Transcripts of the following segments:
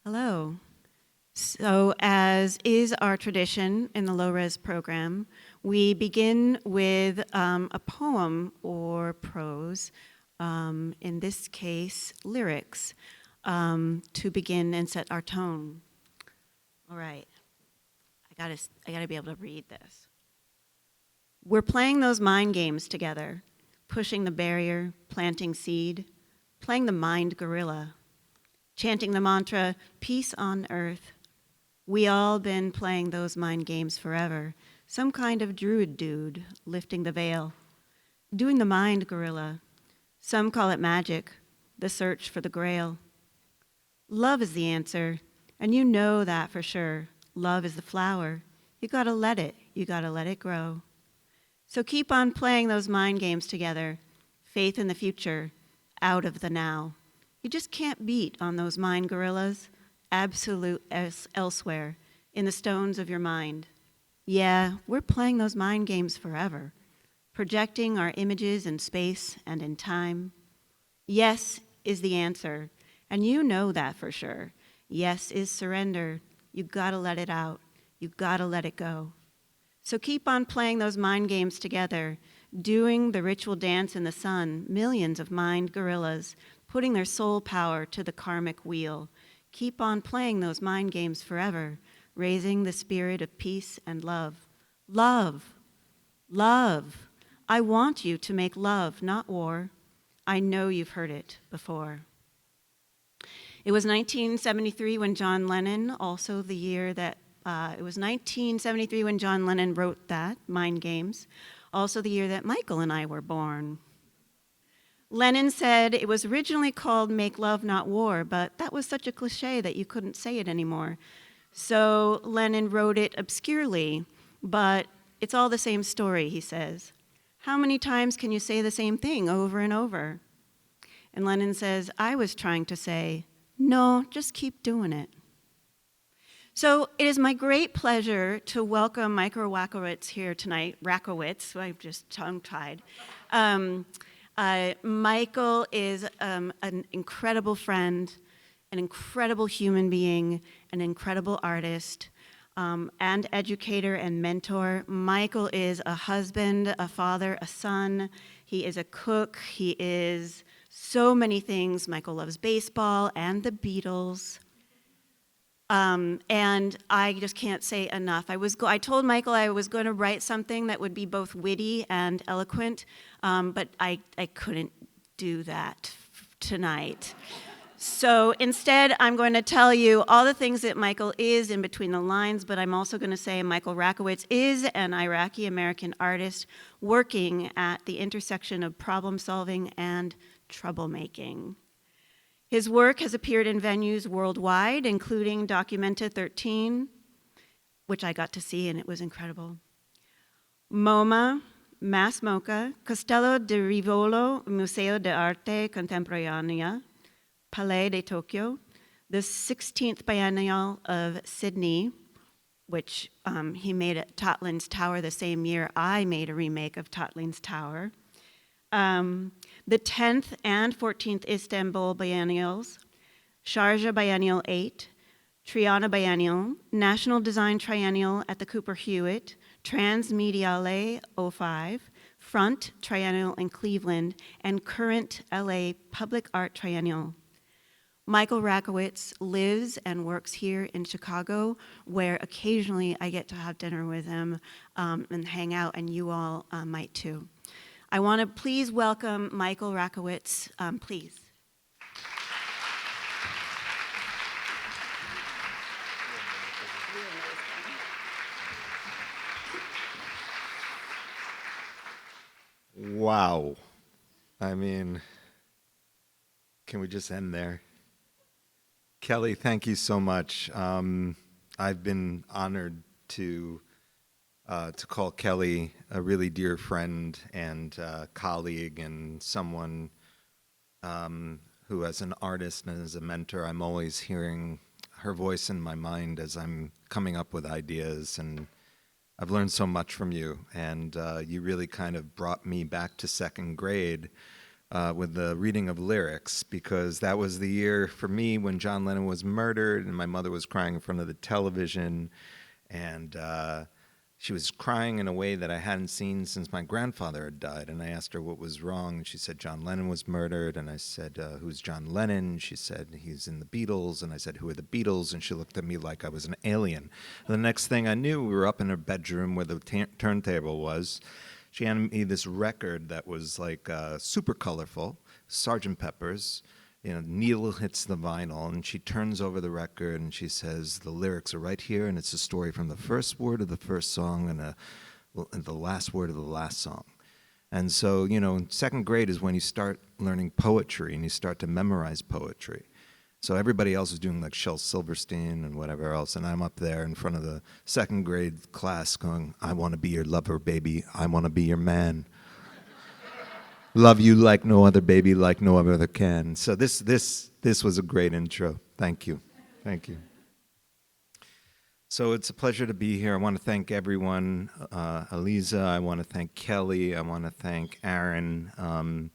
Hello. So, as is our tradition in the low-res program, we begin with a poem or prose, in this case, lyrics, to begin and set our tone. All right, I gotta be able to read this. We're playing those mind games together, pushing the barrier, planting seed, playing the mind gorilla, chanting the mantra, peace on earth. We all been playing those mind games forever. Some kind of druid dude lifting the veil, doing the mind gorilla. Some call it magic, the search for the grail. Love is the answer, and you know that for sure. Love is the flower. You gotta let it grow. So keep on playing those mind games together. Faith in the future, out of the now. You just can't beat on those mind gorillas. Absolute elsewhere, in the stones of your mind. Yeah, we're playing those mind games forever, projecting our images in space and in time. Yes is the answer, and you know that for sure. Yes is surrender. You gotta let it out. You gotta let it go. So keep on playing those mind games together, doing the ritual dance in the sun, millions of mind gorillas, putting their soul power to the karmic wheel. Keep on playing those mind games forever, raising the spirit of peace and love. Love, love. I want you to make love, not war. I know you've heard it before. It was 1973 when John Lennon, also the year that, it was 1973 when John Lennon wrote that, Mind Games, also the year that Michael and I were born. Lennon said it was originally called Make Love Not War, but that was such a cliche that you couldn't say it anymore. So Lennon wrote it obscurely, but it's all the same story, he says. How many times can you say the same thing over and over? And Lennon says, I was trying to say, no, just keep doing it. So it is my great pleasure to welcome Michael Rakowitz here tonight. Rakowitz, I'm just tongue-tied. Michael is an incredible friend, an incredible human being, an incredible artist, and educator and mentor. Michael is a husband, a father, a son. He is a cook. He is so many things. Michael loves baseball and the Beatles. And I just can't say enough. I told Michael I was going to write something that would be both witty and eloquent, but I couldn't do that tonight. So instead, I'm going to tell you all the things that Michael is in between the lines, but I'm also going to say Michael Rakowitz is an Iraqi-American artist working at the intersection of problem solving and troublemaking. His work has appeared in venues worldwide, including dOCUMENTA 13, which I got to see and it was incredible. MoMA, MassMOCA, Castello di Rivoli Museo d'Arte Contemporanea, Palais de Tokyo, the 16th Biennale of Sydney, which he made at Totlin's Tower the same year I made a remake of Totlin's Tower. The 10th and 14th Istanbul Biennials, Sharjah Biennial 8, Tirana Biennale, National Design Triennial at the Cooper-Hewitt, Transmediale 05, Front Triennial in Cleveland, and current LA Public Art Triennial. Michael Rakowitz lives and works here in Chicago, where occasionally I get to have dinner with him and hang out, and you all might too. I want to please welcome Michael Rakowitz, please. Wow. I mean, can we just end there? Kelly, thank you so much. I've been honored to call Kelly a really dear friend and colleague and someone who, as an artist and as a mentor, I'm always hearing her voice in my mind as I'm coming up with ideas, and I've learned so much from you, and you really kind of brought me back to second grade with the reading of lyrics, because that was the year for me when John Lennon was murdered and my mother was crying in front of the television. And she was crying in a way that I hadn't seen since my grandfather had died. And I asked her what was wrong. And she said, John Lennon was murdered. And I said, who's John Lennon? She said, he's in the Beatles. And I said, who are the Beatles? And she looked at me like I was an alien. And the next thing I knew, we were up in her bedroom where the turntable was. She handed me this record that was like super colorful, Sgt. Pepper's. You know, needle hits the vinyl, and she turns over the record, and she says, the lyrics are right here, and it's a story from the first word of the first song and the last word of the last song. And so, you know, in second grade is when you start learning poetry, and you start to memorize poetry. So everybody else is doing like Shel Silverstein and whatever else, and I'm up there in front of the second grade class going, I want to be your lover, baby. I want to be your man. Love you like no other, baby, like no other can. So this was a great intro. Thank you. Thank you. So it's a pleasure to be here. I want to thank everyone. Aliza, I want to thank Kelly. I want to thank Aaron.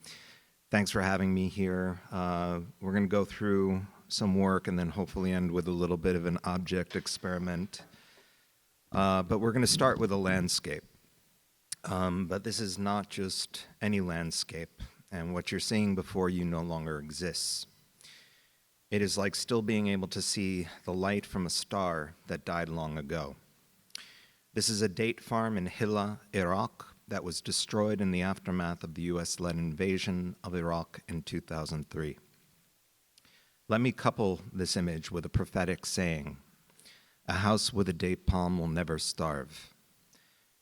Thanks for having me here. We're going to go through some work and then hopefully end with a little bit of an object experiment. But we're going to start with a landscape. But this is not just any landscape, and what you're seeing before you no longer exists. It is like still being able to see the light from a star that died long ago. This is a date farm in Hilla, Iraq, that was destroyed in the aftermath of the US-led invasion of Iraq in 2003. Let me couple this image with a prophetic saying, a house with a date palm will never starve.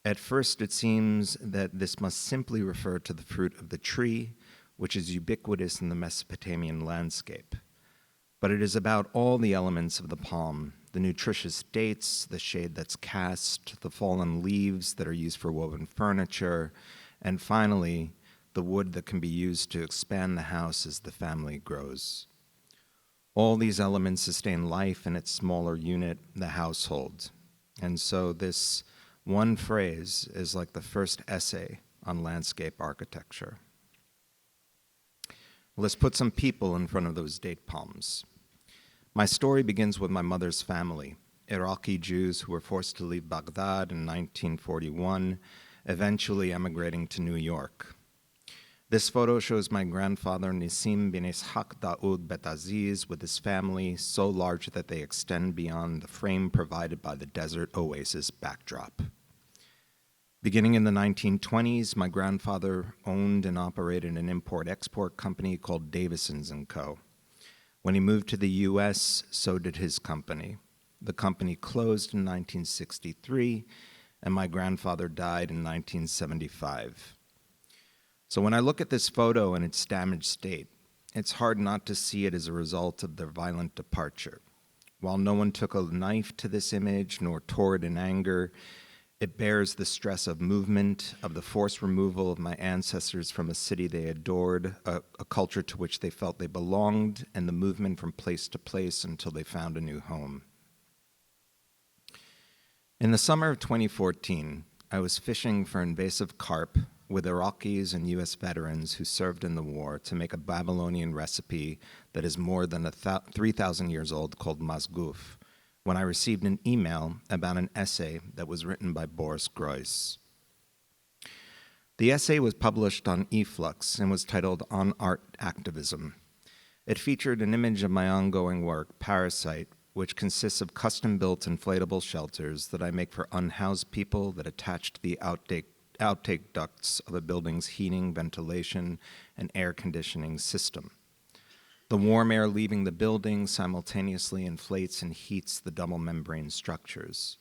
At first, it seems that this must simply refer to the fruit of the tree, which is ubiquitous in the Mesopotamian landscape. But it is about all the elements of the palm, the nutritious dates, the shade that's cast, the fallen leaves that are used for woven furniture, and finally, the wood that can be used to expand the house as the family grows. All these elements sustain life in its smaller unit, the household. And so this one phrase is like the first essay on landscape architecture. Let's put some people in front of those date palms. My story begins with my mother's family, Iraqi Jews who were forced to leave Baghdad in 1941, eventually emigrating to New York. This photo shows my grandfather Nisim bin Ishaq Daoud Betaziz with his family, so large that they extend beyond the frame provided by the desert oasis backdrop. Beginning in the 1920s, my grandfather owned and operated an import-export company called Davisons & Co. When he moved to the US, so did his company. The company closed in 1963, and my grandfather died in 1975. So when I look at this photo in its damaged state, it's hard not to see it as a result of their violent departure. While no one took a knife to this image nor tore it in anger, it bears the stress of movement, of the forced removal of my ancestors from a city they adored, a culture to which they felt they belonged, and the movement from place to place until they found a new home. In the summer of 2014, I was fishing for invasive carp with Iraqis and US veterans who served in the war to make a Babylonian recipe that is more than 3,000 years old called masgouf, when I received an email about an essay that was written by Boris Groys. The essay was published on eFlux and was titled On Art Activism. It featured an image of my ongoing work, Parasite, which consists of custom-built inflatable shelters that I make for unhoused people that attach to the outtake ducts of a building's heating, ventilation, and air conditioning system. The warm air leaving the building simultaneously inflates and heats the double membrane structures.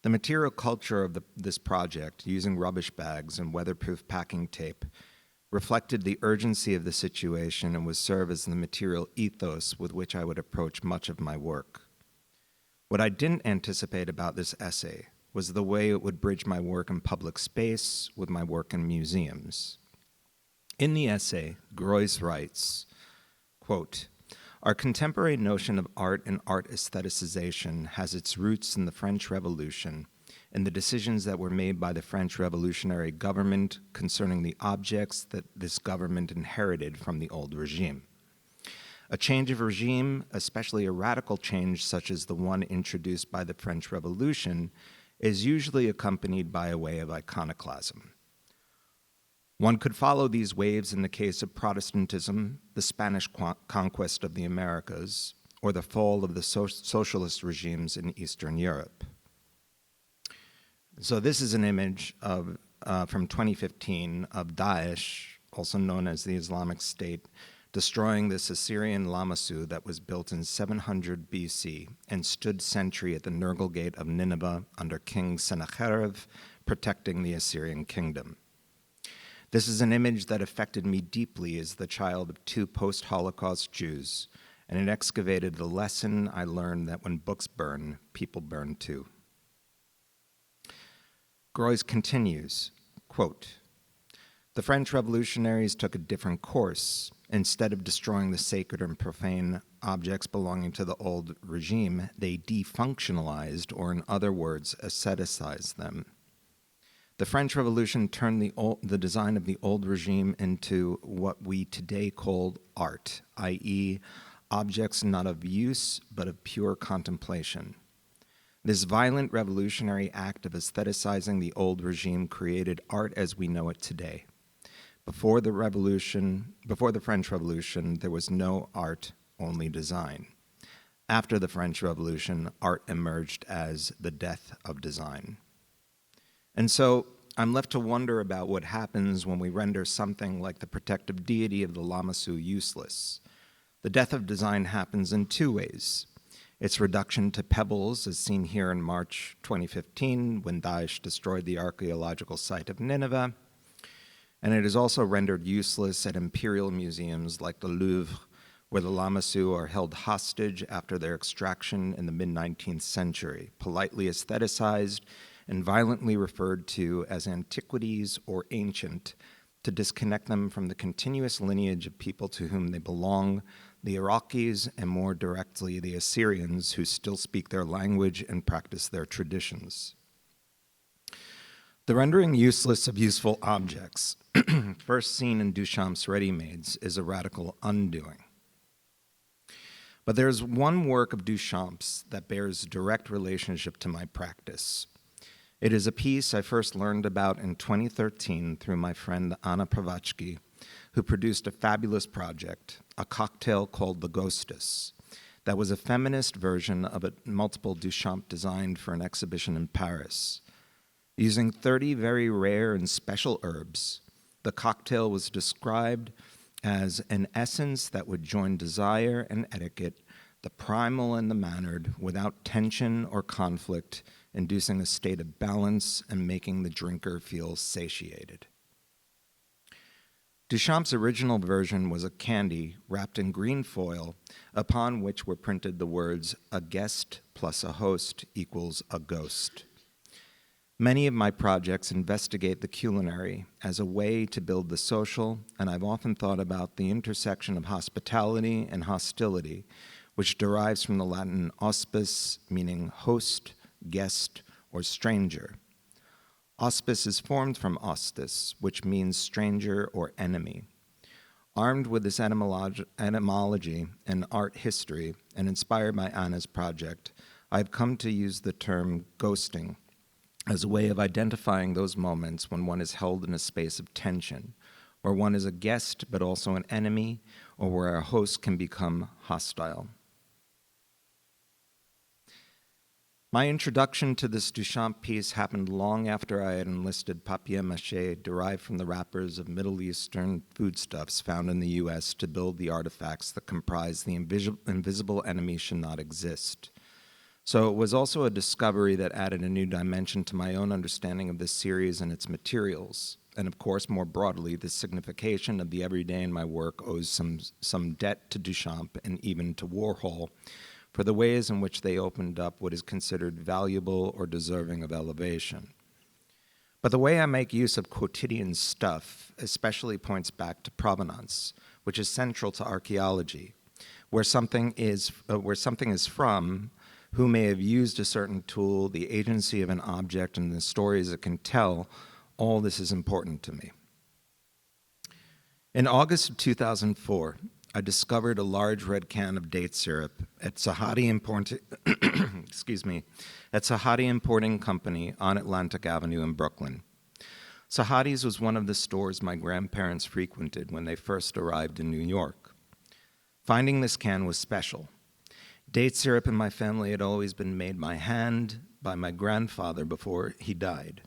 The material culture of this project, using rubbish bags and weatherproof packing tape, reflected the urgency of the situation and would serve as the material ethos with which I would approach much of my work. What I didn't anticipate about this essay was the way it would bridge my work in public space with my work in museums. In the essay, Groys writes, quote, "Our contemporary notion of art and art aestheticization has its roots in the French Revolution and the decisions that were made by the French revolutionary government concerning the objects that this government inherited from the old regime. A change of regime, especially a radical change such as the one introduced by the French Revolution, is usually accompanied by a wave of iconoclasm. One could follow these waves in the case of Protestantism, the Spanish conquest of the Americas, or the fall of the socialist regimes in Eastern Europe. So this is an image of, from 2015 of Daesh, also known as the Islamic State, destroying this Assyrian Lamassu that was built in 700 BC and stood sentry at the Nergal Gate of Nineveh under King Sennacherib, protecting the Assyrian kingdom. This is an image that affected me deeply as the child of two post-Holocaust Jews, and it excavated the lesson I learned that when books burn, people burn too. Groys continues, quote, "The French revolutionaries took a different course. Instead of destroying the sacred and profane objects belonging to the old regime, they defunctionalized, or in other words, asceticized them. The French Revolution turned the design of the old regime into what we today call art, i.e., objects not of use, but of pure contemplation. This violent revolutionary act of aestheticizing the old regime created art as we know it today. Before the French Revolution, there was no art, only design. After the French Revolution, art emerged as the death of design." And so I'm left to wonder about what happens when we render something like the protective deity of the Lamassu useless. The death of design happens in two ways. Its reduction to pebbles, as seen here in March 2015, when Daesh destroyed the archaeological site of Nineveh, and it is also rendered useless at imperial museums like the Louvre, where the Lamassu are held hostage after their extraction in the mid-19th century, politely aestheticized and violently referred to as antiquities or ancient, to disconnect them from the continuous lineage of people to whom they belong, the Iraqis, and more directly, the Assyrians, who still speak their language and practice their traditions. The rendering useless of useful objects, first seen in Duchamp's ready-mades, is a radical undoing. But there's one work of Duchamp's that bears direct relationship to my practice. It is a piece I first learned about in 2013 through my friend Anna Pravatsky, who produced a fabulous project, a cocktail called the Ghostess, that was a feminist version of a multiple Duchamp designed for an exhibition in Paris. Using 30 very rare and special herbs, the cocktail was described as an essence that would join desire and etiquette, the primal and the mannered, without tension or conflict, inducing a state of balance and making the drinker feel satiated. Duchamp's original version was a candy wrapped in green foil, upon which were printed the words, "A guest plus a host equals a ghost." Many of my projects investigate the culinary as a way to build the social, and I've often thought about the intersection of hospitality and hostility, which derives from the Latin auspice, meaning host, guest, or stranger. Auspice is formed from ostis, which means stranger or enemy. Armed with this etymology and art history, and inspired by Anna's project, I've come to use the term ghosting as a way of identifying those moments when one is held in a space of tension, where one is a guest but also an enemy, or where a host can become hostile. My introduction to this Duchamp piece happened long after I had enlisted papier-mâché derived from the wrappers of Middle Eastern foodstuffs found in the U.S. to build the artifacts that comprise the invisible enemy should not exist. So it was also a discovery that added a new dimension to my own understanding of this series and its materials. And of course, more broadly, the signification of the everyday in my work owes some debt to Duchamp and even to Warhol for the ways in which they opened up what is considered valuable or deserving of elevation. But the way I make use of quotidian stuff especially points back to provenance, which is central to archaeology, where something is from, who may have used a certain tool, the agency of an object, and the stories it can tell, all this is important to me. In August of 2004, I discovered a large red can of date syrup at Sahadi Importing Company on Atlantic Avenue in Brooklyn. Sahadi's was one of the stores my grandparents frequented when they first arrived in New York. Finding this can was special. Date syrup in my family had always been made by hand by my grandfather before he died.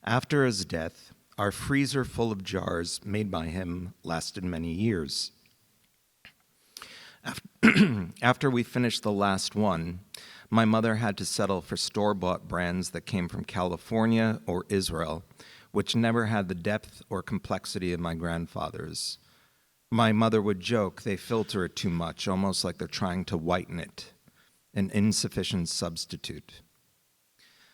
After his death, our freezer full of jars made by him lasted many years. After we finished the last one, my mother had to settle for store-bought brands that came from California or Israel, which never had the depth or complexity of my grandfather's. My mother would joke they filter it too much, almost like they're trying to whiten it, an insufficient substitute.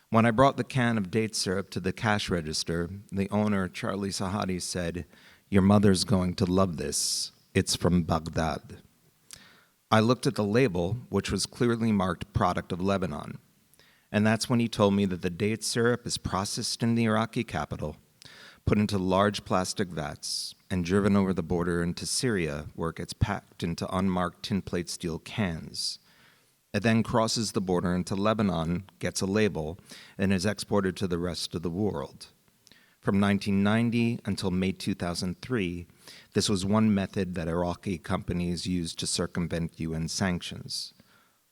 When I brought the can of date syrup to the cash register, the owner, Charlie Sahadi, said, "Your mother's going to love this. It's from Baghdad." I looked at the label, which was clearly marked product of Lebanon. And that's when he told me that the date syrup is processed in the Iraqi capital, put into large plastic vats, and driven over the border into Syria, where it gets packed into unmarked tin plate steel cans. It then crosses the border into Lebanon, gets a label, and is exported to the rest of the world. From 1990 until May 2003, this was one method that Iraqi companies used to circumvent UN sanctions.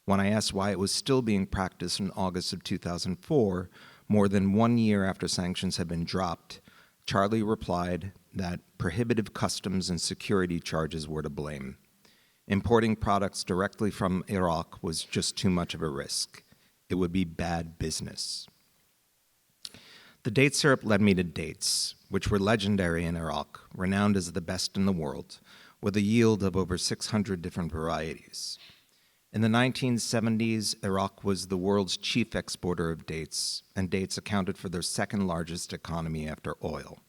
When I asked why it was still being practiced in August of 2004, more than 1 year after sanctions had been dropped, Charlie replied that prohibitive customs and security charges were to blame. Importing products directly from Iraq was just too much of a risk. It would be bad business. The date syrup led me to dates, which were legendary in Iraq, renowned as the best in the world, with a yield of over 600 different varieties. In the 1970s, Iraq was the world's chief exporter of dates, and dates accounted for their second largest economy after oil.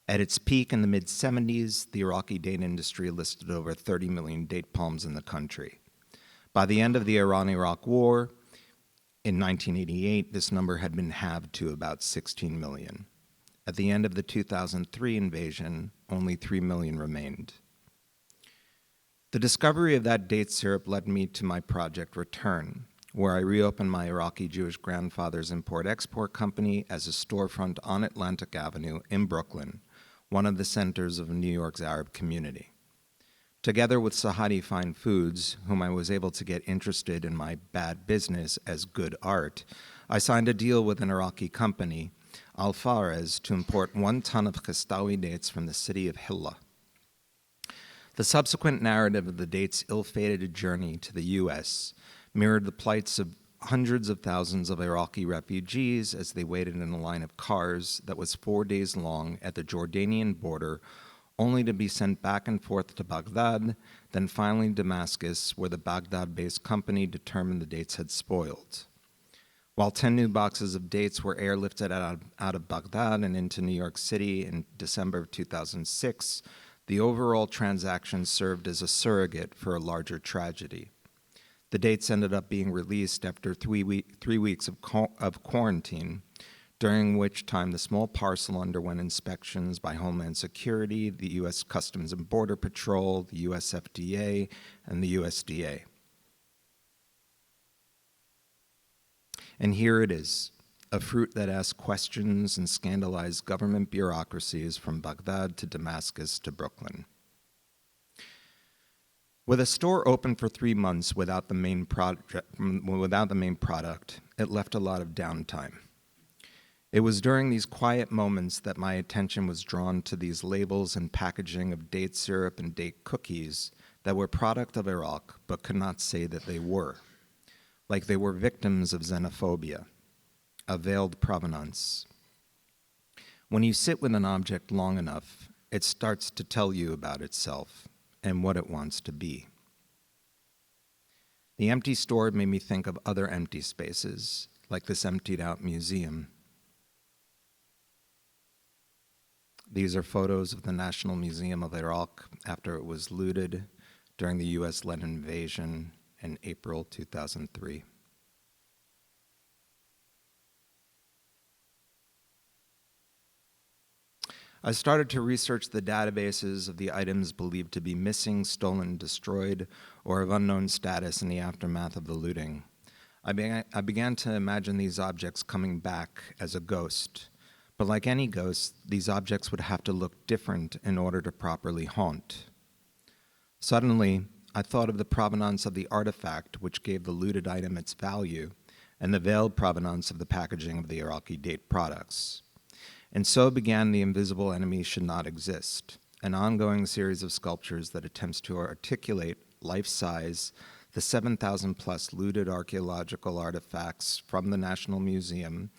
At its peak in the mid-70s, the Iraqi date industry listed over 30 million date palms in the country. By the end of the Iran-Iraq War, in 1988, this number had been halved to about 16 million. At the end of the 2003 invasion, only 3 million remained. The discovery of that date syrup led me to my project Return, where I reopened my Iraqi Jewish grandfather's import-export company as a storefront on Atlantic Avenue in Brooklyn, one of the centers of New York's Arab community. Together with Sahadi Fine Foods, whom I was able to get interested in my bad business as good art, I signed a deal with an Iraqi company, Al Fares, to import 1 ton of Castello dates from the city of Hilla. The subsequent narrative of the date's ill-fated journey to the U.S. mirrored the plights of hundreds of thousands of Iraqi refugees as they waited in a line of cars that was 4 days long at the Jordanian border, only to be sent back and forth to Baghdad, then finally Damascus, where the Baghdad-based company determined the dates had spoiled. While 10 new boxes of dates were airlifted out of Baghdad and into New York City in December of 2006, the overall transaction served as a surrogate for a larger tragedy. The dates ended up being released after 3 weeks of quarantine, during which time the small parcel underwent inspections by Homeland Security, the U.S. Customs and Border Patrol, the U.S. FDA, and the USDA. And here it is, a fruit that asked questions and scandalized government bureaucracies from Baghdad to Damascus to Brooklyn. With a store open for 3 months without the main product, it left a lot of downtime. It was during these quiet moments that my attention was drawn to these labels and packaging of date syrup and date cookies that were product of Iraq but could not say that they were, like they were victims of xenophobia, a veiled provenance. When you sit with an object long enough, it starts to tell you about itself and what it wants to be. The empty store made me think of other empty spaces, like this emptied-out museum. These are photos of the National Museum of Iraq after it was looted during the US-led invasion in April 2003. I started to research the databases of the items believed to be missing, stolen, destroyed, or of unknown status in the aftermath of the looting. I began to imagine these objects coming back as a ghost. But like any ghost, these objects would have to look different in order to properly haunt. Suddenly, I thought of the provenance of the artifact which gave the looted item its value, and the veiled provenance of the packaging of the Iraqi date products. And so began The Invisible Enemy Should Not Exist, an ongoing series of sculptures that attempts to articulate life-size the 7,000 plus looted archaeological artifacts from the National Museum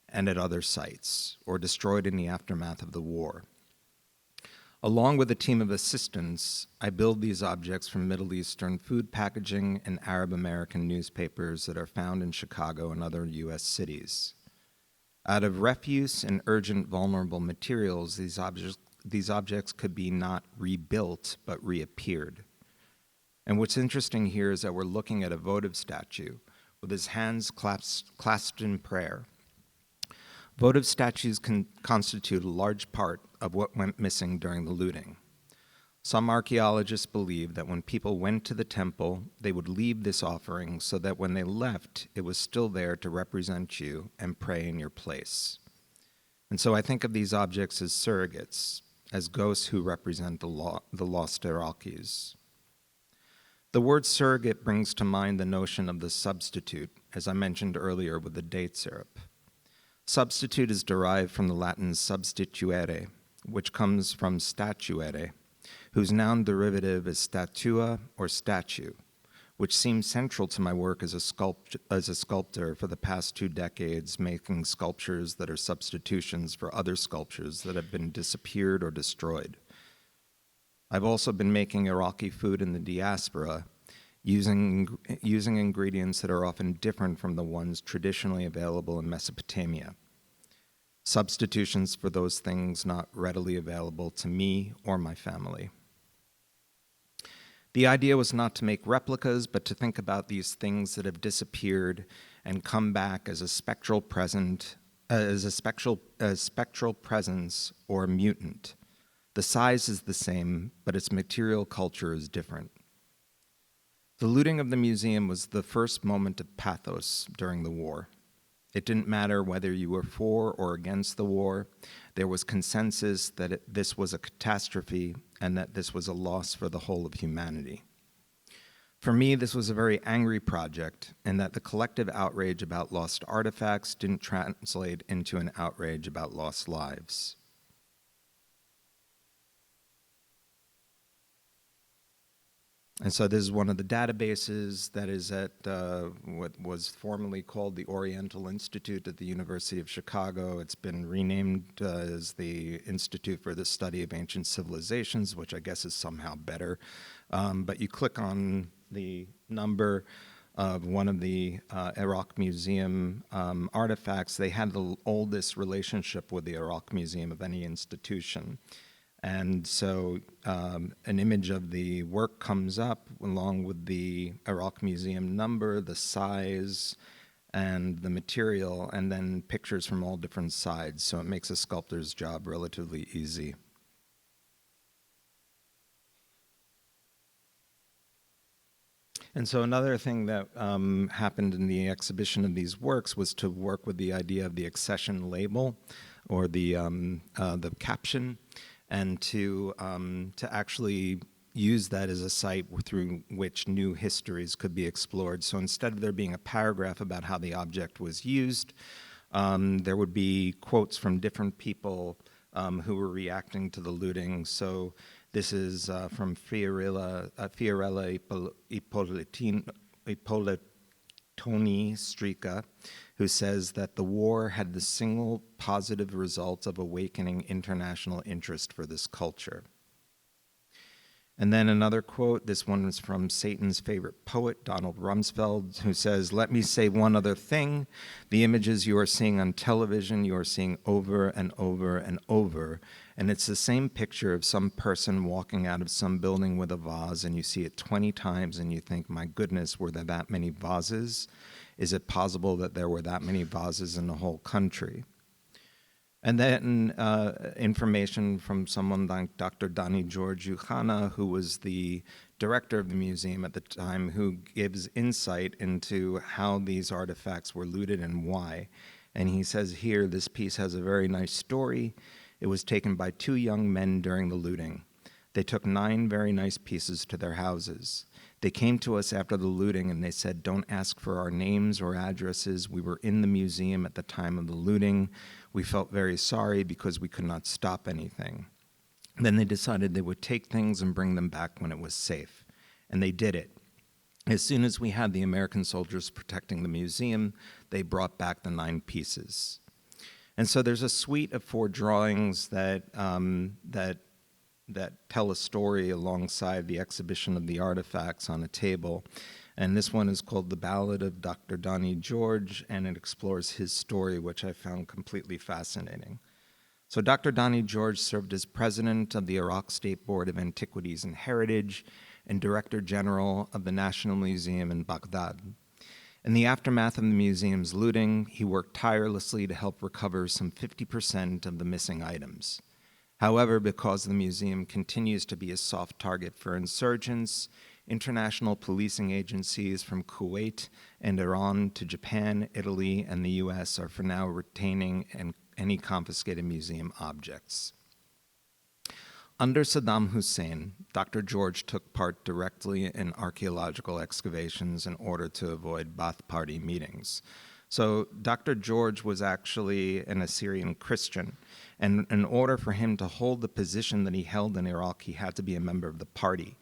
and at other sites, or destroyed in the aftermath of the war. Along with a team of assistants, I build these objects from Middle Eastern food packaging and Arab-American newspapers that are found in Chicago and other U.S. cities. Out of refuse and urgent vulnerable materials, these objects could be not rebuilt, but reappeared. And what's interesting here is that we're looking at a votive statue with his hands clasped in prayer. Votive statues can constitute a large part of what went missing during the looting. Some archaeologists believe that when people went to the temple, they would leave this offering so that when they left, it was still there to represent you and pray in your place. And so I think of these objects as surrogates, as ghosts who represent the lost Iraqis. The word surrogate brings to mind the notion of the substitute, as I mentioned earlier with the date syrup. Substitute is derived from the Latin substituere, which comes from statuere, whose noun derivative is statua or statue, which seems central to my work as a sculptor for the past 2 decades, making sculptures that are substitutions for other sculptures that have been disappeared or destroyed. I've also been making Iraqi food in the diaspora, using ingredients that are often different from the ones traditionally available in Mesopotamia. Substitutions for those things not readily available to me or my family. The idea was not to make replicas, but to think about these things that have disappeared and come back as a spectral presence or mutant. The size is the same, but its material culture is different. The looting of the museum was the first moment of pathos during the war. It didn't matter whether you were for or against the war. There was consensus that this was a catastrophe and that this was a loss for the whole of humanity. For me, this was a very angry project, and that the collective outrage about lost artifacts didn't translate into an outrage about lost lives. And so this is one of the databases that is at what was formerly called the Oriental Institute at the University of Chicago. It's been renamed as the Institute for the Study of Ancient Civilizations, which I guess is somehow better. But you click on the number of one of the Iraq Museum artifacts. They had the oldest relationship with the Iraq Museum of any institution. And so an image of the work comes up along with the Iraq Museum number, the size, and the material, and then pictures from all different sides. So it makes a sculptor's job relatively easy. And so another thing that happened in the exhibition of these works was to work with the idea of the accession label, or the caption, and to actually use that as a site through which new histories could be explored. So instead of there being a paragraph about how the object was used, there would be quotes from different people who were reacting to the looting. So this is from Fiorella Ippolitoni Strica, who says that the war had the single positive result of awakening international interest for this culture. And then another quote, this one is from Satan's favorite poet, Donald Rumsfeld, who says, "Let me say one other thing. The images you are seeing on television, you are seeing over and over and over. And it's the same picture of some person walking out of some building with a vase, and you see it 20 times and you think, my goodness, were there that many vases? Is it possible that there were that many vases in the whole country?" And then information from someone like Dr. Dani George Yukhana, who was the director of the museum at the time, who gives insight into how these artifacts were looted and why. And he says here, this piece has a very nice story. It was taken by 2 young men during the looting. They took 9 very nice pieces to their houses. They came to us after the looting and they said, don't ask for our names or addresses. We were in the museum at the time of the looting. We felt very sorry because we could not stop anything. Then they decided they would take things and bring them back when it was safe. And they did it. As soon as we had the American soldiers protecting the museum, they brought back the 9 pieces. And so there's a suite of 4 drawings that tell a story alongside the exhibition of the artifacts on a table. And this one is called The Ballad of Dr. Dani George, and it explores his story, which I found completely fascinating. So Dr. Dani George served as president of the Iraq State Board of Antiquities and Heritage and director general of the National Museum in Baghdad. In the aftermath of the museum's looting, he worked tirelessly to help recover some 50% of the missing items. However, because the museum continues to be a soft target for insurgents, international policing agencies from Kuwait and Iran to Japan, Italy, and the US are for now retaining any confiscated museum objects. Under Saddam Hussein, Dr. George took part directly in archaeological excavations in order to avoid Ba'ath Party meetings. So Dr. George was actually an Assyrian Christian, and in order for him to hold the position that he held in Iraq, he had to be a member of the party.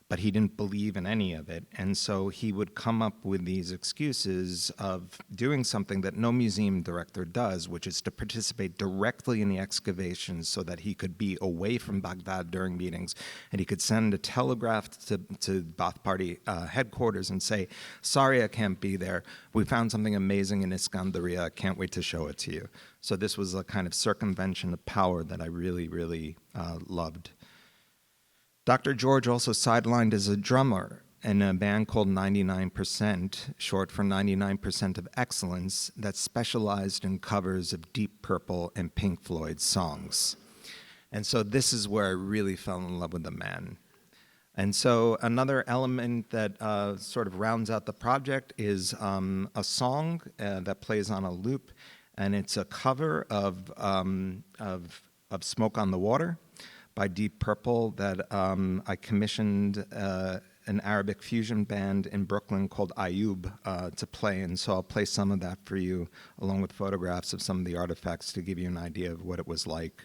But he didn't believe in any of it, and so he would come up with these excuses of doing something that no museum director does, which is to participate directly in the excavations so that he could be away from Baghdad during meetings, and he could send a telegraph to Ba'ath Party headquarters and say, sorry, I can't be there. We found something amazing in Iskandaria. I can't wait to show it to you. So this was a kind of circumvention of power that I really, really loved. Dr. George also sidelined as a drummer in a band called 99%, short for 99% of Excellence, that specialized in covers of Deep Purple and Pink Floyd songs. And so this is where I really fell in love with the man. And so another element that sort of rounds out the project is a song that plays on a loop, and it's a cover of Smoke on the Water by Deep Purple that I commissioned an Arabic fusion band in Brooklyn called Ayub to play, and so I'll play some of that for you along with photographs of some of the artifacts to give you an idea of what it was like.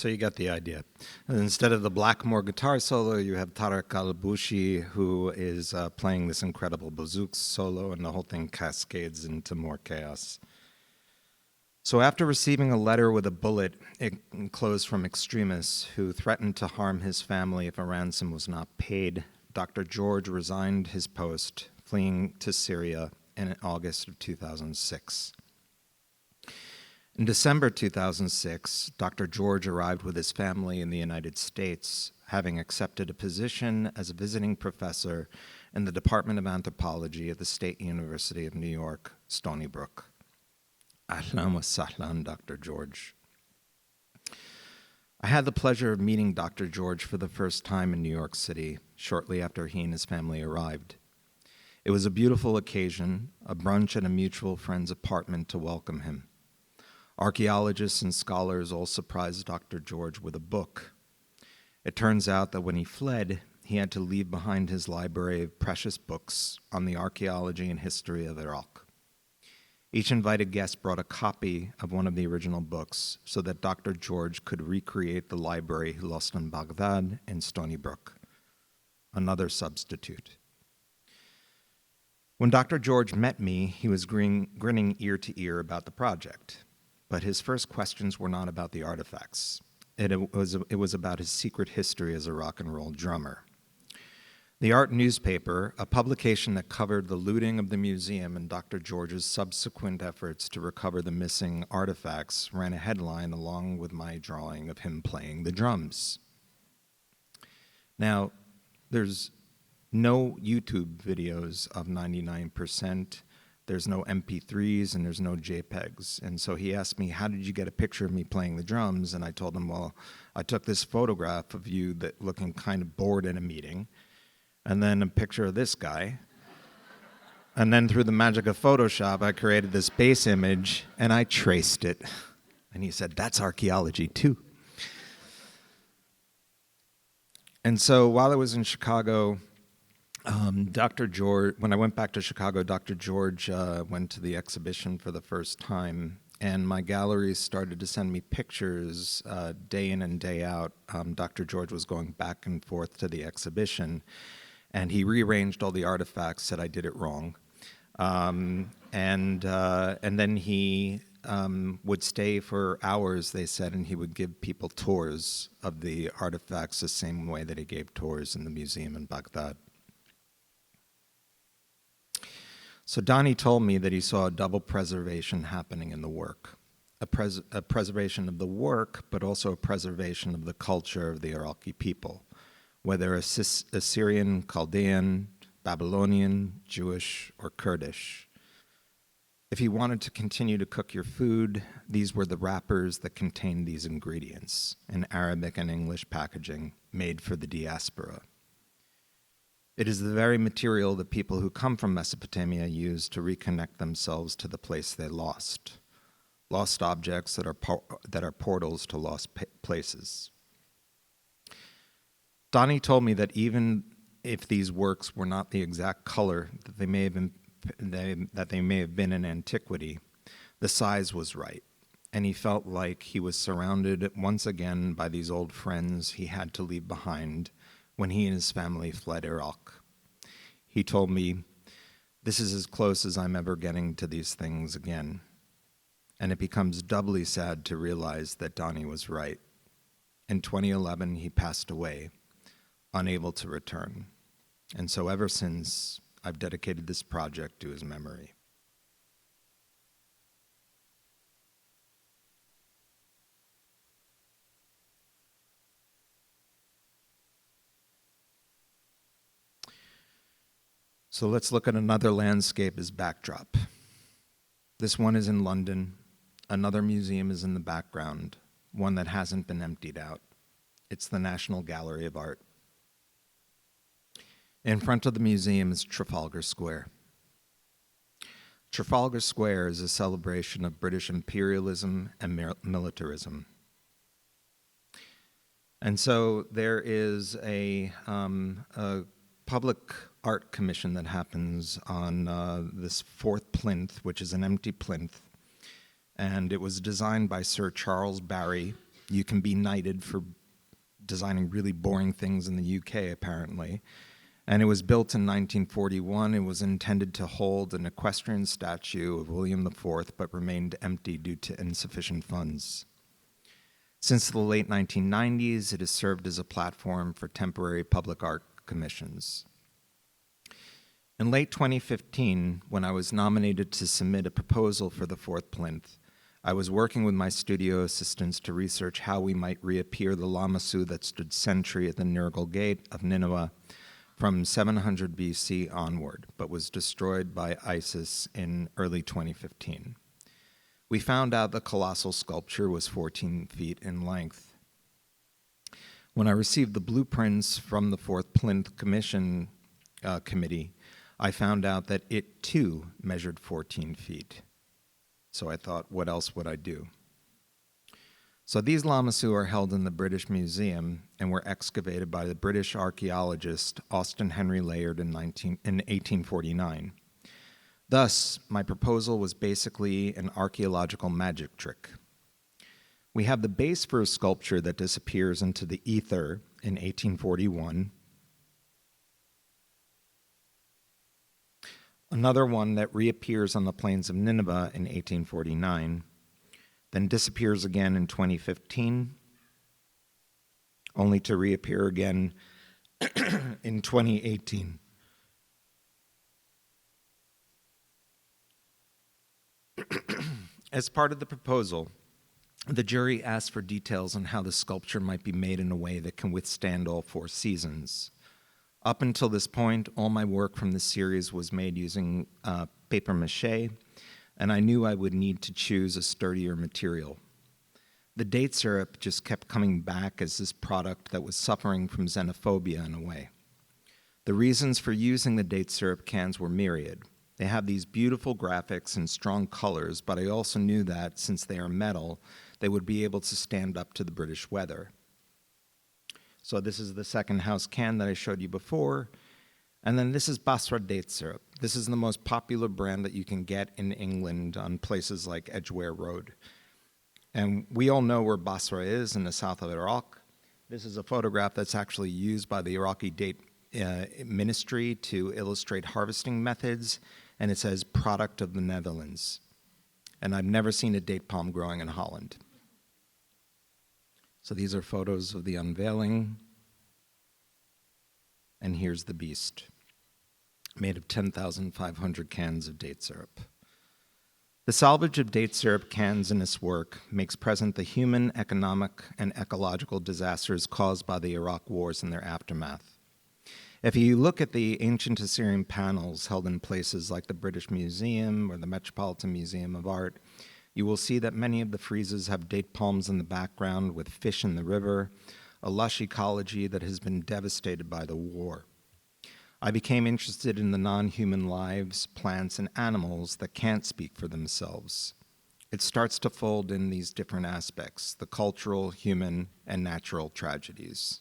So you got the idea. And instead of the Blackmore guitar solo, you have Tarek Al-Bushi, who is playing this incredible bouzouki solo, and the whole thing cascades into more chaos. So after receiving a letter with a bullet enclosed from extremists who threatened to harm his family if a ransom was not paid, Dr. George resigned his post, fleeing to Syria in August of 2006. In December 2006, Dr. George arrived with his family in the United States, having accepted a position as a visiting professor in the Department of Anthropology at the State University of New York, Stony Brook. Ahlan wa sahlan, Dr. George. I had the pleasure of meeting Dr. George for the first time in New York City, shortly after he and his family arrived. It was a beautiful occasion, a brunch at a mutual friend's apartment to welcome him. Archaeologists and scholars all surprised Dr. George with a book. It turns out that when he fled, he had to leave behind his library of precious books on the archaeology and history of Iraq. Each invited guest brought a copy of one of the original books so that Dr. George could recreate the library he lost in Baghdad and Stony Brook. Another substitute. When Dr. George met me, he was grinning ear to ear about the project. But his first questions were not about the artifacts. It was about his secret history as a rock and roll drummer. The Art newspaper, a publication that covered the looting of the museum and Dr. George's subsequent efforts to recover the missing artifacts, ran a headline along with my drawing of him playing the drums. Now, there's no YouTube videos of 99%. There's no MP3s and there's no JPEGs. And so he asked me, how did you get a picture of me playing the drums? And I told him, well, I took this photograph of you that looking kind of bored in a meeting, and then a picture of this guy. And then through the magic of Photoshop, I created this base image and I traced it. And he said, that's archaeology too. And so while I was in Chicago, Dr. George, when I went back to Chicago, Dr. George went to the exhibition for the first time, and my galleries started to send me pictures day in and day out. Dr. George was going back and forth to the exhibition, and he rearranged all the artifacts, said I did it wrong. And then he would stay for hours, they said, and he would give people tours of the artifacts the same way that he gave tours in the museum in Baghdad. So Donnie told me that he saw a double preservation happening in the work, a preservation of the work, but also a preservation of the culture of the Iraqi people, whether Assyrian, Chaldean, Babylonian, Jewish, or Kurdish. If you wanted to continue to cook your food, these were the wrappers that contained these ingredients in Arabic and English packaging made for the diaspora. It is the very material that people who come from Mesopotamia use to reconnect themselves to the place they lost objects that are portals to lost places. Donnie told me that even if these works were not the exact color that they may have been in antiquity, the size was right, and he felt like he was surrounded once again by these old friends he had to leave behind when he and his family fled Iraq. He told me, this is as close as I'm ever getting to these things again. And it becomes doubly sad to realize that Donnie was right. In 2011, he passed away, unable to return. And so ever since, I've dedicated this project to his memory. So let's look at another landscape as backdrop. This one is in London. Another museum is in the background, one that hasn't been emptied out. It's the National Gallery of Art. In front of the museum is Trafalgar Square. Trafalgar Square is a celebration of British imperialism and militarism. And so there is a public art commission that happens on this fourth plinth, which is an empty plinth. And it was designed by Sir Charles Barry, You can be knighted for designing really boring things in the UK, apparently. And it was built in 1941. It was intended to hold an equestrian statue of William IV, but remained empty due to insufficient funds. Since the late 1990s, it has served as a platform for temporary public art commissions. In late 2015, when I was nominated to submit a proposal for the fourth plinth, I was working with my studio assistants to research how we might reappear the Lamassu that stood sentry at the Nergal Gate of Nineveh from 700 BC onward, but was destroyed by ISIS in early 2015. We found out the colossal sculpture was 14 feet in length. When I received the blueprints from the Fourth Plinth Commission Committee, I found out that it too measured 14 feet. So I thought, what else would I do? So these Lamassu are held in the British Museum and were excavated by the British archaeologist Austen Henry Layard in 1849. Thus, my proposal was basically an archaeological magic trick. We have the base for a sculpture that disappears into the ether in 1841, another one that reappears on the plains of Nineveh in 1849, then disappears again in 2015, only to reappear again in 2018. As part of the proposal, the jury asked for details on how the sculpture might be made in a way that can withstand all four seasons. Up until this point, all my work from this series was made using paper mache, and I knew I would need to choose a sturdier material. The date syrup just kept coming back as this product that was suffering from xenophobia in a way. The reasons for using the date syrup cans were myriad. They have these beautiful graphics and strong colors, but I also knew that since they are metal, they would be able to stand up to the British weather. So this is the second house can that I showed you before. And then this is Basra date syrup. This is the most popular brand that you can get in England on places like Edgware Road. And we all know where Basra is in the south of Iraq. This is a photograph that's actually used by the Iraqi date ministry to illustrate harvesting methods, and it says product of the Netherlands. And I've never seen a date palm growing in Holland. So these are photos of the unveiling. And here's the beast, made of 10,500 cans of date syrup. The salvage of date syrup cans in this work makes present the human, economic, and ecological disasters caused by the Iraq wars and their aftermath. If you look at the ancient Assyrian panels held in places like the British Museum or the Metropolitan Museum of Art, you will see that many of the friezes have date palms in the background with fish in the river, a lush ecology that has been devastated by the war. I became interested in the non-human lives, plants, and animals that can't speak for themselves. It starts to fold in these different aspects, the cultural, human, and natural tragedies.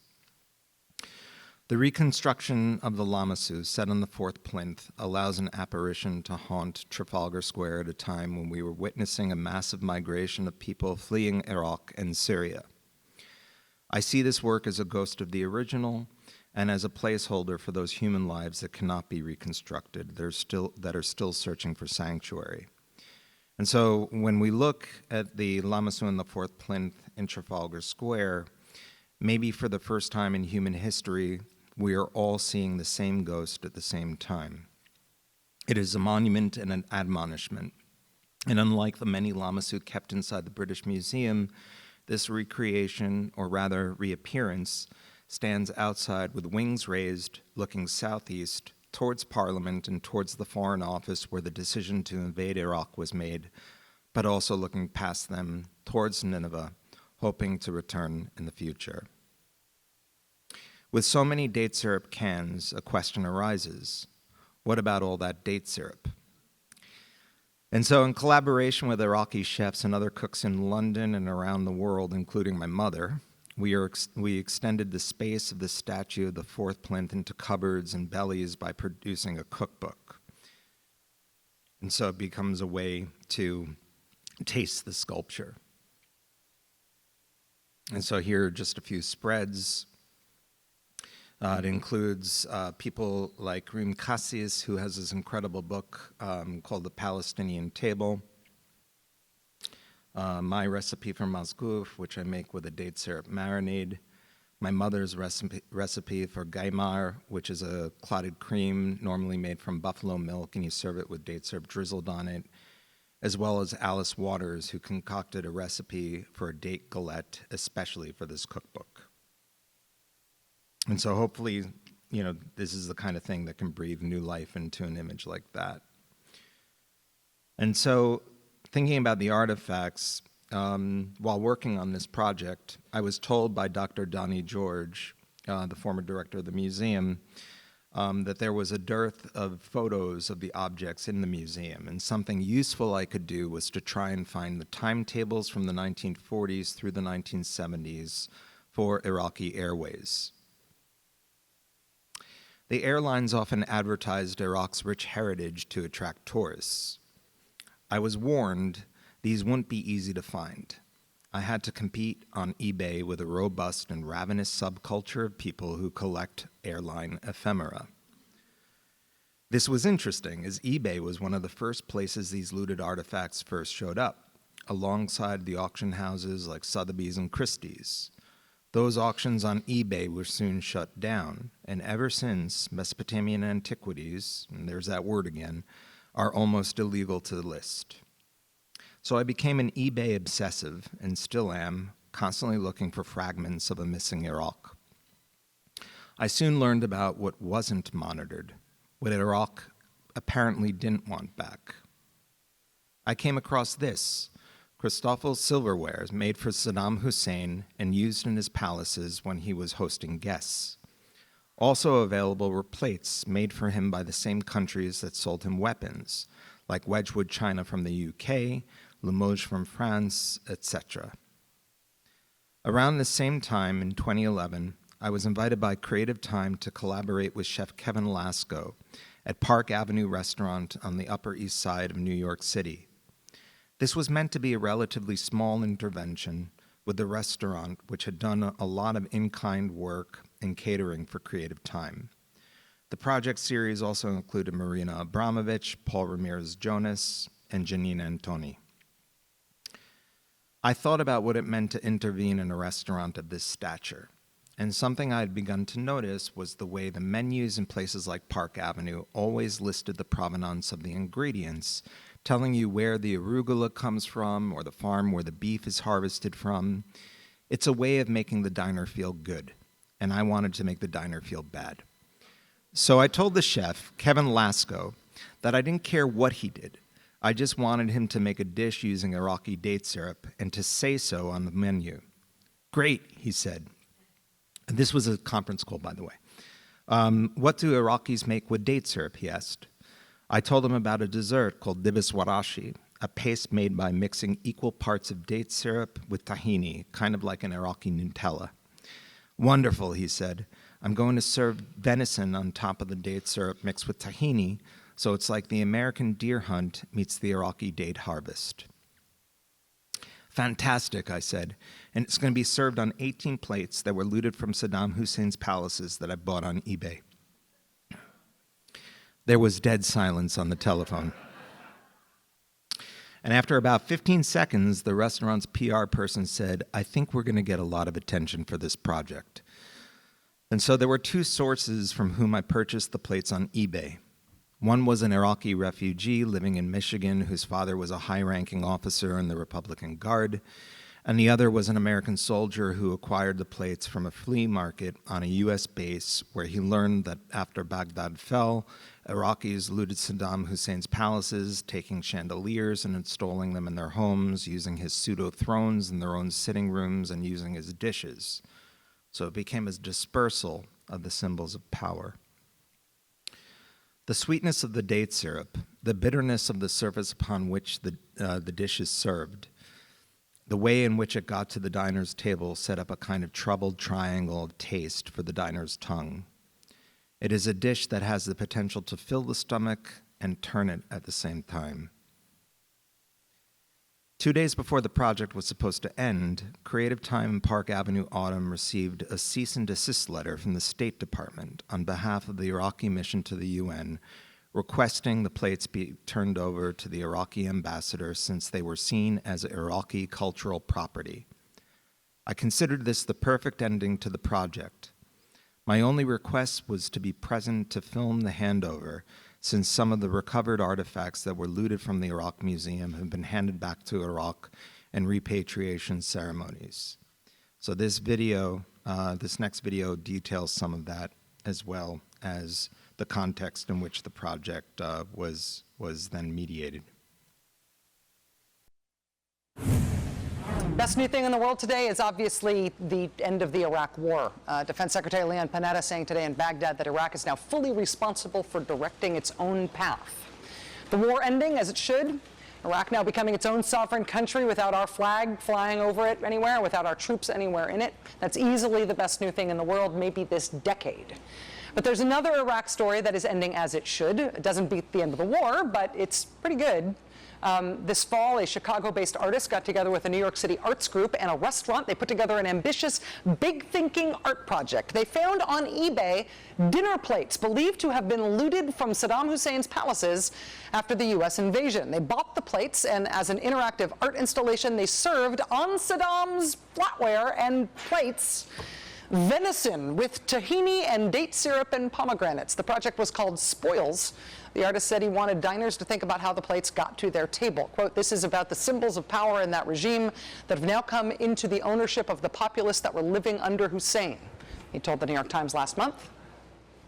The reconstruction of the Lamassu set on the fourth plinth allows an apparition to haunt Trafalgar Square at a time when we were witnessing a massive migration of people fleeing Iraq and Syria. I see this work as a ghost of the original and as a placeholder for those human lives that cannot be reconstructed, that are still searching for sanctuary. And so when we look at the Lamassu on the fourth plinth in Trafalgar Square, maybe for the first time in human history, we are all seeing the same ghost at the same time. It is a monument and an admonishment. And unlike the many Lamassu kept inside the British Museum, this recreation, or rather reappearance, stands outside with wings raised, looking southeast towards Parliament and towards the Foreign Office where the decision to invade Iraq was made, but also looking past them towards Nineveh, hoping to return in the future. With so many date syrup cans, a question arises. What about all that date syrup? And so in collaboration with Iraqi chefs and other cooks in London and around the world, including my mother, we extended the space of the statue of the fourth plinth into cupboards and bellies by producing a cookbook. And so it becomes a way to taste the sculpture. And so here are just a few spreads. It includes people like Rim Kassis, who has this incredible book called The Palestinian Table. My recipe for mazgouf, which I make with a date syrup marinade. My mother's recipe for gaimar, which is a clotted cream normally made from buffalo milk, and you serve it with date syrup drizzled on it, as well as Alice Waters, who concocted a recipe for a date galette, especially for this cookbook. And so hopefully, this is the kind of thing that can breathe new life into an image like that. And so thinking about the artifacts, while working on this project, I was told by Dr. Donnie George, the former director of the museum, that there was a dearth of photos of the objects in the museum, and something useful I could do was to try and find the timetables from the 1940s through the 1970s for Iraqi Airways. The airlines often advertised Iraq's rich heritage to attract tourists. I was warned these wouldn't be easy to find. I had to compete on eBay with a robust and ravenous subculture of people who collect airline ephemera. This was interesting, as eBay was one of the first places these looted artifacts first showed up, alongside the auction houses like Sotheby's and Christie's. Those auctions on eBay were soon shut down, and ever since, Mesopotamian antiquities, and there's that word again, are almost illegal to list. So I became an eBay obsessive, and still am, constantly looking for fragments of a missing Iraq. I soon learned about what wasn't monitored, what Iraq apparently didn't want back. I came across this, Christoffel's silverware made for Saddam Hussein and used in his palaces when he was hosting guests. Also available were plates made for him by the same countries that sold him weapons, like Wedgwood china from the UK, Limoges from France, etc. Around the same time, in 2011, I was invited by Creative Time to collaborate with chef Kevin Lasco at Park Avenue Restaurant on the Upper East Side of New York City. This was meant to be a relatively small intervention with the restaurant, which had done a lot of in-kind work and catering for Creative Time. The project series also included Marina Abramovich, Paul Ramirez-Jonas, and Janine Antoni. I thought about what it meant to intervene in a restaurant of this stature, and something I had begun to notice was the way the menus in places like Park Avenue always listed the provenance of the ingredients, telling you where the arugula comes from or the farm where the beef is harvested from. It's a way of making the diner feel good, and I wanted to make the diner feel bad. So I told the chef, Kevin Lasco, that I didn't care what he did. I just wanted him to make a dish using Iraqi date syrup and to say so on the menu. Great, he said. And this was a conference call, by the way. What do Iraqis make with date syrup, he asked. I told him about a dessert called dibis warashi, a paste made by mixing equal parts of date syrup with tahini, kind of like an Iraqi Nutella. Wonderful, he said. I'm going to serve venison on top of the date syrup mixed with tahini, so it's like the American deer hunt meets the Iraqi date harvest. Fantastic, I said, and it's going to be served on 18 plates that were looted from Saddam Hussein's palaces that I bought on eBay. There was dead silence on the telephone. And after about 15 seconds, the restaurant's PR person said, I think we're going to get a lot of attention for this project. And so there were two sources from whom I purchased the plates on eBay. One was an Iraqi refugee living in Michigan whose father was a high-ranking officer in the Republican Guard, and the other was an American soldier who acquired the plates from a flea market on a U.S. base where he learned that after Baghdad fell, Iraqis looted Saddam Hussein's palaces, taking chandeliers and installing them in their homes, using his pseudo-thrones in their own sitting rooms, and using his dishes. So it became a dispersal of the symbols of power. The sweetness of the date syrup, the bitterness of the surface upon which the dish is served, the way in which it got to the diner's table set up a kind of troubled triangle of taste for the diner's tongue. It is a dish that has the potential to fill the stomach and turn it at the same time. 2 days before the project was supposed to end, Creative Time and Park Avenue Autumn received a cease and desist letter from the State Department on behalf of the Iraqi mission to the UN, requesting the plates be turned over to the Iraqi ambassador since they were seen as Iraqi cultural property. I considered this the perfect ending to the project. My only request was to be present to film the handover, since some of the recovered artifacts that were looted from the Iraq Museum have been handed back to Iraq in repatriation ceremonies. So this video, this next video details some of that, as well as the context in which the project was then mediated. Best new thing in the world today is obviously the end of the Iraq War. Defense Secretary Leon Panetta saying today in Baghdad that Iraq is now fully responsible for directing its own path. The war ending as it should. Iraq now becoming its own sovereign country without our flag flying over it anywhere, without our troops anywhere in it. That's easily the best new thing in the world, maybe this decade. But there's another Iraq story that is ending as it should. It doesn't beat the end of the war, but it's pretty good. This fall, a Chicago-based artist got together with a New York City arts group and a restaurant. They put together an ambitious, big-thinking art project. They found on eBay dinner plates believed to have been looted from Saddam Hussein's palaces after the U.S. invasion. They bought the plates, and as an interactive art installation, they served on Saddam's flatware and plates venison with tahini and date syrup and pomegranates. The project was called Spoils. The artist said he wanted diners to think about how the plates got to their table. Quote, "This is about the symbols of power in that regime that have now come into the ownership of the populace that were living under Hussein," he told the New York Times last month.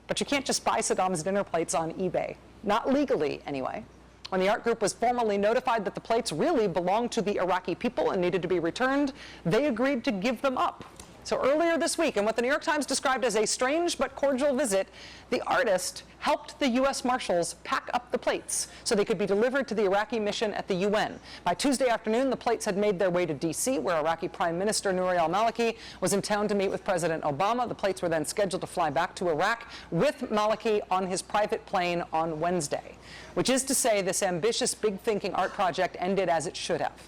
But you can't just buy Saddam's dinner plates on eBay. Not legally, anyway. When the art group was formally notified that the plates really belonged to the Iraqi people and needed to be returned, they agreed to give them up. So earlier this week, in what the New York Times described as a strange but cordial visit, the artist helped the U.S. Marshals pack up the plates so they could be delivered to the Iraqi mission at the UN. By Tuesday afternoon, the plates had made their way to D.C., where Iraqi Prime Minister Nouri al-Maliki was in town to meet with President Obama. The plates were then scheduled to fly back to Iraq with Maliki on his private plane on Wednesday, which is to say this ambitious, big-thinking art project ended as it should have.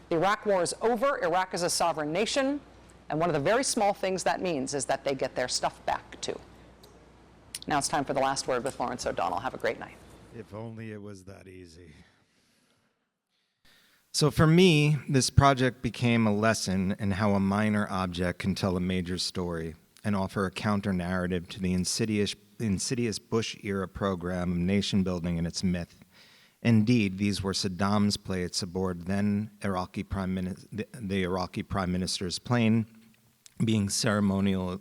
The Iraq War is over. Iraq is a sovereign nation. And one of the very small things that means is that they get their stuff back, too. Now it's time for the last word with Lawrence O'Donnell. Have a great night. If only it was that easy. So for me, this project became a lesson in how a minor object can tell a major story and offer a counter-narrative to the insidious Bush-era program of nation-building and its myth. Indeed, these were Saddam's plates aboard then the Iraqi Prime Minister's plane, being ceremonially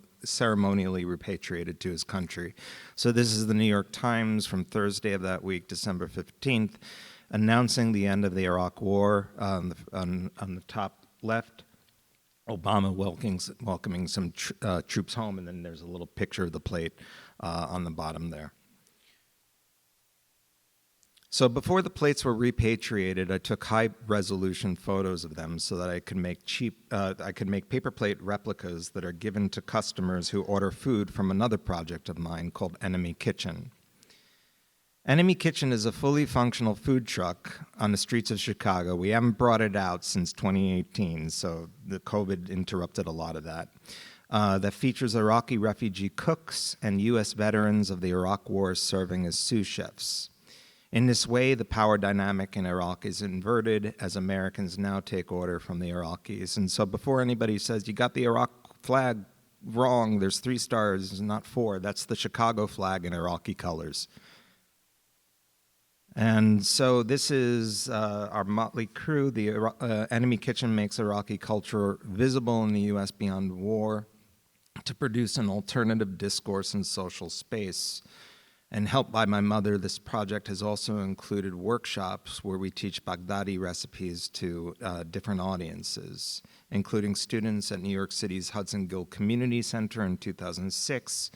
repatriated to his country. So this is the New York Times from Thursday of that week, December 15th, announcing the end of the Iraq War. On the top left, Obama welcoming some troops home, and then there's a little picture of the plate on the bottom there. So before the plates were repatriated, I took high-resolution photos of them so that I could make paper plate replicas that are given to customers who order food from another project of mine called Enemy Kitchen. Enemy Kitchen is a fully functional food truck on the streets of Chicago. We haven't brought it out since 2018, so the COVID interrupted a lot of that. That features Iraqi refugee cooks and U.S. veterans of the Iraq War serving as sous chefs. In this way, the power dynamic in Iraq is inverted as Americans now take order from the Iraqis. And so before anybody says, you got the Iraq flag wrong, there's 3 stars, not 4, that's the Chicago flag in Iraqi colors. And so this is our motley crew. The Enemy Kitchen makes Iraqi culture visible in the U.S. beyond war to produce an alternative discourse and social space. And helped by my mother, this project has also included workshops where we teach Baghdadi recipes to different audiences, including students at New York City's Hudson Gill Community Center in 2006,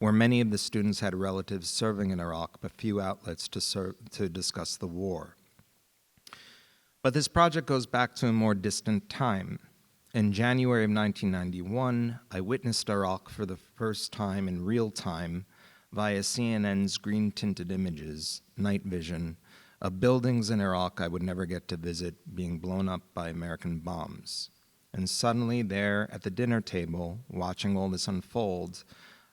where many of the students had relatives serving in Iraq, but few outlets to discuss the war. But this project goes back to a more distant time. In January of 1991, I witnessed Iraq for the first time in real time via CNN's green-tinted images, night vision, of buildings in Iraq I would never get to visit being blown up by American bombs. And suddenly there at the dinner table, watching all this unfold,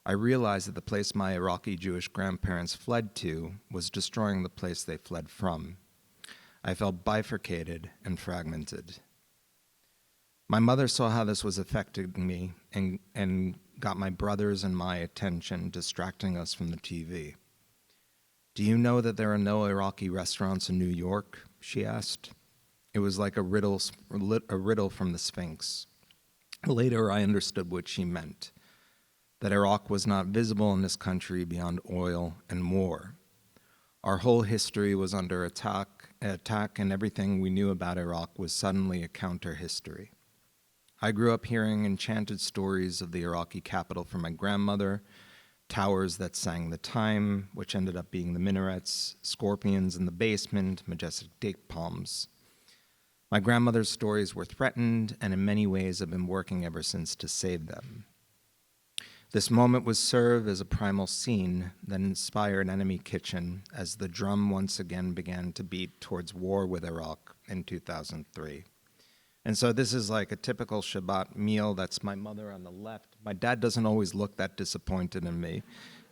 I realized that the place my Iraqi Jewish grandparents fled to was destroying the place they fled from. I felt bifurcated and fragmented. My mother saw how this was affecting me and got my brothers and my attention, distracting us from the TV. "Do you know that there are no Iraqi restaurants in New York?" she asked. It was like a riddle from the Sphinx. Later, I understood what she meant, that Iraq was not visible in this country beyond oil and war. Our whole history was under attack, and everything we knew about Iraq was suddenly a counter-history. I grew up hearing enchanted stories of the Iraqi capital from my grandmother, towers that sang the time, which ended up being the minarets, scorpions in the basement, majestic date palms. My grandmother's stories were threatened, and in many ways have been working ever since to save them. This moment would serve as a primal scene that inspired Enemy Kitchen as the drum once again began to beat towards war with Iraq in 2003. And so this is like a typical Shabbat meal. That's my mother on the left. My dad doesn't always look that disappointed in me.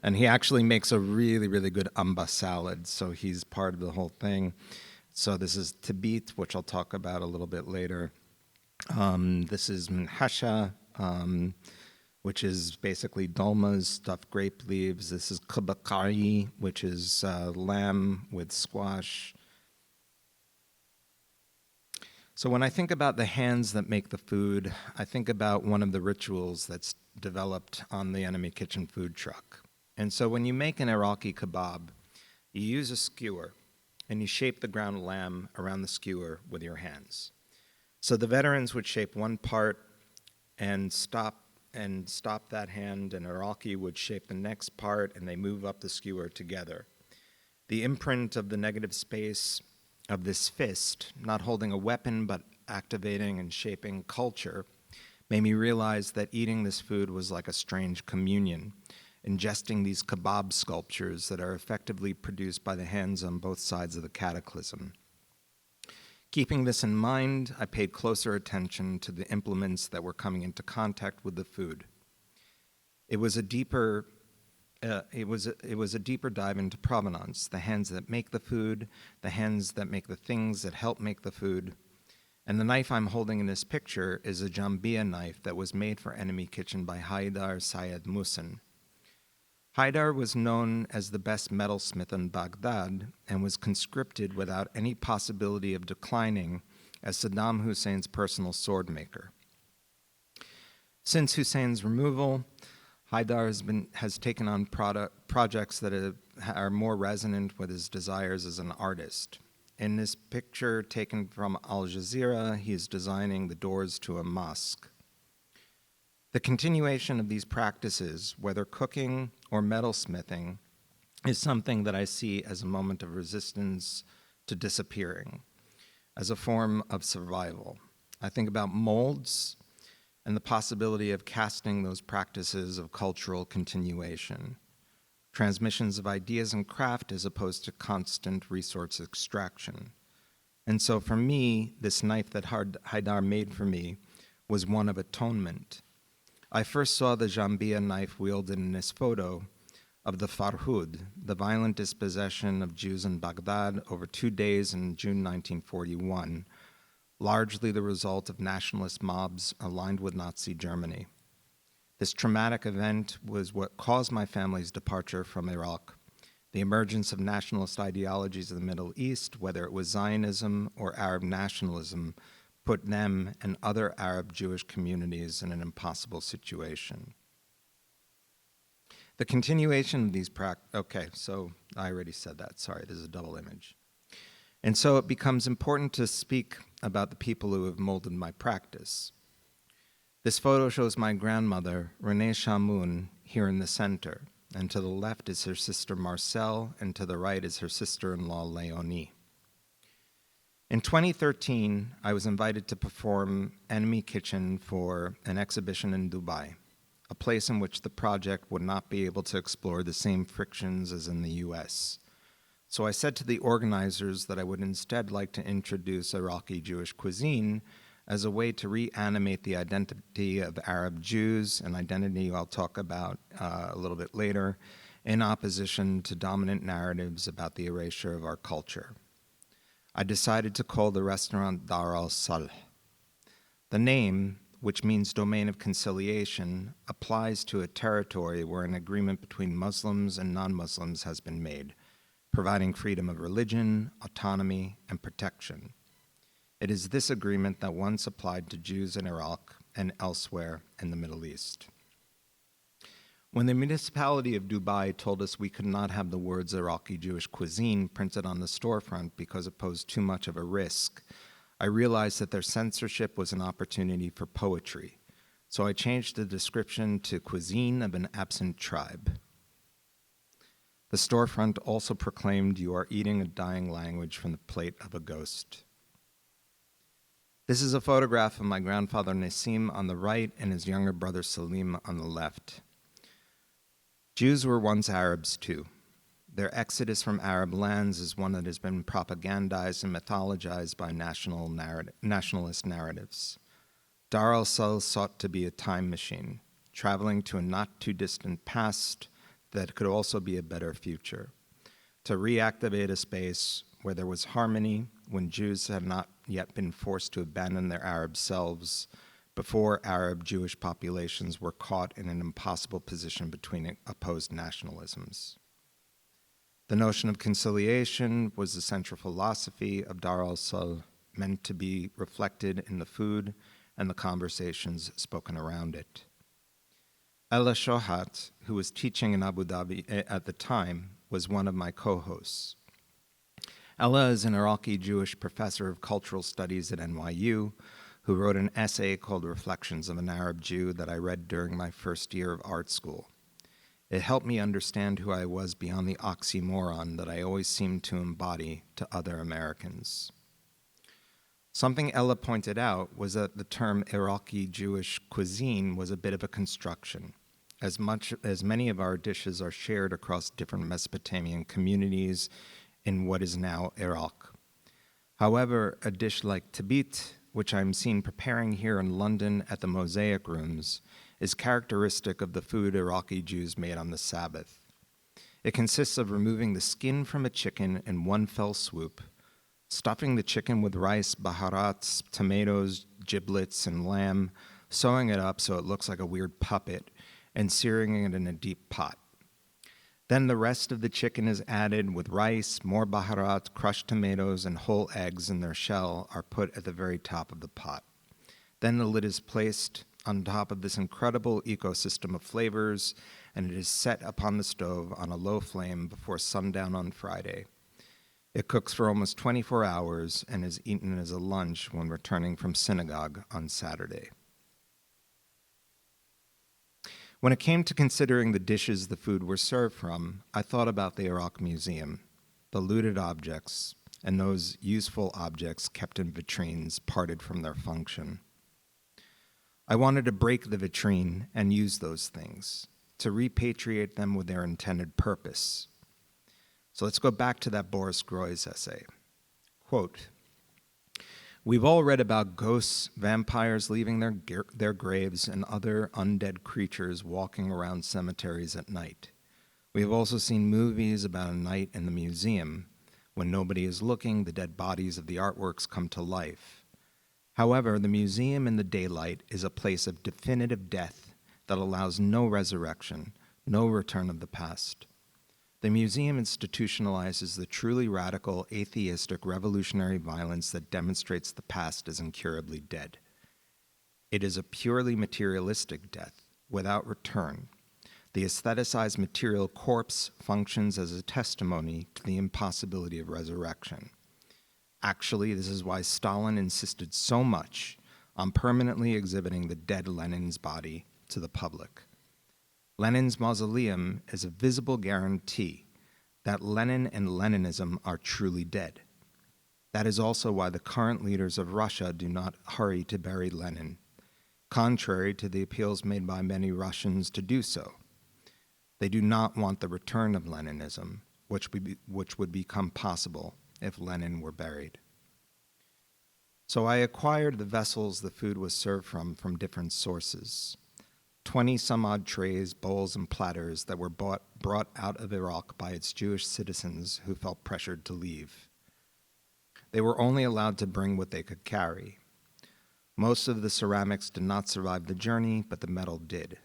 And he actually makes a really, really good amba salad, so he's part of the whole thing. So this is tabit, which I'll talk about a little bit later. This is minhasha, which is basically dolmas, stuffed grape leaves. This is kabakari, which is lamb with squash. So when I think about the hands that make the food, I think about one of the rituals that's developed on the Enemy Kitchen food truck. And so when you make an Iraqi kebab, you use a skewer and you shape the ground lamb around the skewer with your hands. So the veterans would shape one part and stop that hand, and Iraqi would shape the next part, and they move up the skewer together. The imprint of the negative space of this fist, not holding a weapon but activating and shaping culture, made me realize that eating this food was like a strange communion, ingesting these kebab sculptures that are effectively produced by the hands on both sides of the cataclysm. Keeping this in mind, I paid closer attention to the implements that were coming into contact with the food. It was a deeper dive into provenance, the hands that make the food, the hands that make the things that help make the food. And the knife I'm holding in this picture is a jambia knife that was made for Enemy Kitchen by Haidar Sayed Musin. Haidar was known as the best metalsmith in Baghdad and was conscripted without any possibility of declining as Saddam Hussein's personal sword maker. Since Hussein's removal, Haidar has taken on projects that are more resonant with his desires as an artist. In this picture taken from Al Jazeera, he is designing the doors to a mosque. The continuation of these practices, whether cooking or metalsmithing, is something that I see as a moment of resistance to disappearing, as a form of survival. I think about molds and the possibility of casting those practices of cultural continuation, transmissions of ideas and craft as opposed to constant resource extraction. And so for me, this knife that Haidar made for me was one of atonement. I first saw the jambia knife wielded in this photo of the Farhud, the violent dispossession of Jews in Baghdad over 2 days in June 1941, largely the result of nationalist mobs aligned with Nazi Germany. This traumatic event was what caused my family's departure from Iraq. The emergence of nationalist ideologies in the Middle East, whether it was Zionism or Arab nationalism, put them and other Arab Jewish communities in an impossible situation. The continuation of these okay, so I already said that, sorry, this is a double image. And so it becomes important to speak about the people who have molded my practice. This photo shows my grandmother, Renee Shamoun, here in the center, and to the left is her sister Marcel, and to the right is her sister-in-law Leonie. In 2013, I was invited to perform Enemy Kitchen for an exhibition in Dubai, a place in which the project would not be able to explore the same frictions as in the US. So I said to the organizers that I would instead like to introduce Iraqi Jewish cuisine as a way to reanimate the identity of Arab Jews, an identity I'll talk about a little bit later, in opposition to dominant narratives about the erasure of our culture. I decided to call the restaurant Dar al-Salh. The name, which means domain of conciliation, applies to a territory where an agreement between Muslims and non-Muslims has been made, providing freedom of religion, autonomy, and protection. It is this agreement that once applied to Jews in Iraq and elsewhere in the Middle East. When the municipality of Dubai told us we could not have the words Iraqi Jewish cuisine printed on the storefront because it posed too much of a risk, I realized that their censorship was an opportunity for poetry. So I changed the description to cuisine of an absent tribe. The storefront also proclaimed, "You are eating a dying language from the plate of a ghost." This is a photograph of my grandfather Nassim on the right and his younger brother Salim on the left. Jews were once Arabs too. Their exodus from Arab lands is one that has been propagandized and mythologized by nationalist narratives. Dar al-Salh sought to be a time machine, traveling to a not-too-distant past that could also be a better future, to reactivate a space where there was harmony when Jews had not yet been forced to abandon their Arab selves, before Arab Jewish populations were caught in an impossible position between opposed nationalisms. The notion of conciliation was the central philosophy of Dar al-Salh, meant to be reflected in the food and the conversations spoken around it. Ella Shohat, who was teaching in Abu Dhabi at the time, was one of my co-hosts. Ella is an Iraqi Jewish professor of cultural studies at NYU who wrote an essay called Reflections of an Arab Jew that I read during my first year of art school. It helped me understand who I was beyond the oxymoron that I always seemed to embody to other Americans. Something Ella pointed out was that the term Iraqi Jewish cuisine was a bit of a construction, as many of our dishes are shared across different Mesopotamian communities in what is now Iraq. However, a dish like tabit, which I'm seen preparing here in London at the Mosaic Rooms, is characteristic of the food Iraqi Jews made on the Sabbath. It consists of removing the skin from a chicken in one fell swoop, stuffing the chicken with rice, baharats, tomatoes, giblets, and lamb, sewing it up so it looks like a weird puppet, and searing it in a deep pot. Then the rest of the chicken is added with rice, more baharat, crushed tomatoes, and whole eggs in their shell are put at the very top of the pot. Then the lid is placed on top of this incredible ecosystem of flavors, and it is set upon the stove on a low flame before sundown on Friday. It cooks for almost 24 hours and is eaten as a lunch when returning from synagogue on Saturday. When it came to considering the dishes the food were served from, I thought about the Iraq Museum, the looted objects, and those useful objects kept in vitrines parted from their function. I wanted to break the vitrine and use those things, to repatriate them with their intended purpose. So let's go back to that Boris Groys essay. Quote, "We've all read about ghosts, vampires leaving their graves, and other undead creatures walking around cemeteries at night. We have also seen movies about a night in the museum. When nobody is looking, the dead bodies of the artworks come to life. However, the museum in the daylight is a place of definitive death that allows no resurrection, no return of the past. The museum institutionalizes the truly radical, atheistic, revolutionary violence that demonstrates the past is incurably dead. It is a purely materialistic death, without return. The aestheticized material corpse functions as a testimony to the impossibility of resurrection. Actually, this is why Stalin insisted so much on permanently exhibiting the dead Lenin's body to the public. Lenin's mausoleum is a visible guarantee that Lenin and Leninism are truly dead. That is also why the current leaders of Russia do not hurry to bury Lenin, contrary to the appeals made by many Russians to do so. They do not want the return of Leninism, which would become possible if Lenin were buried. So I acquired the vessels the food was served from different sources. 20 some odd trays, bowls, and platters that were brought out of Iraq by its Jewish citizens who felt pressured to leave. They were only allowed to bring what they could carry. Most of the ceramics did not survive the journey, but the metal did.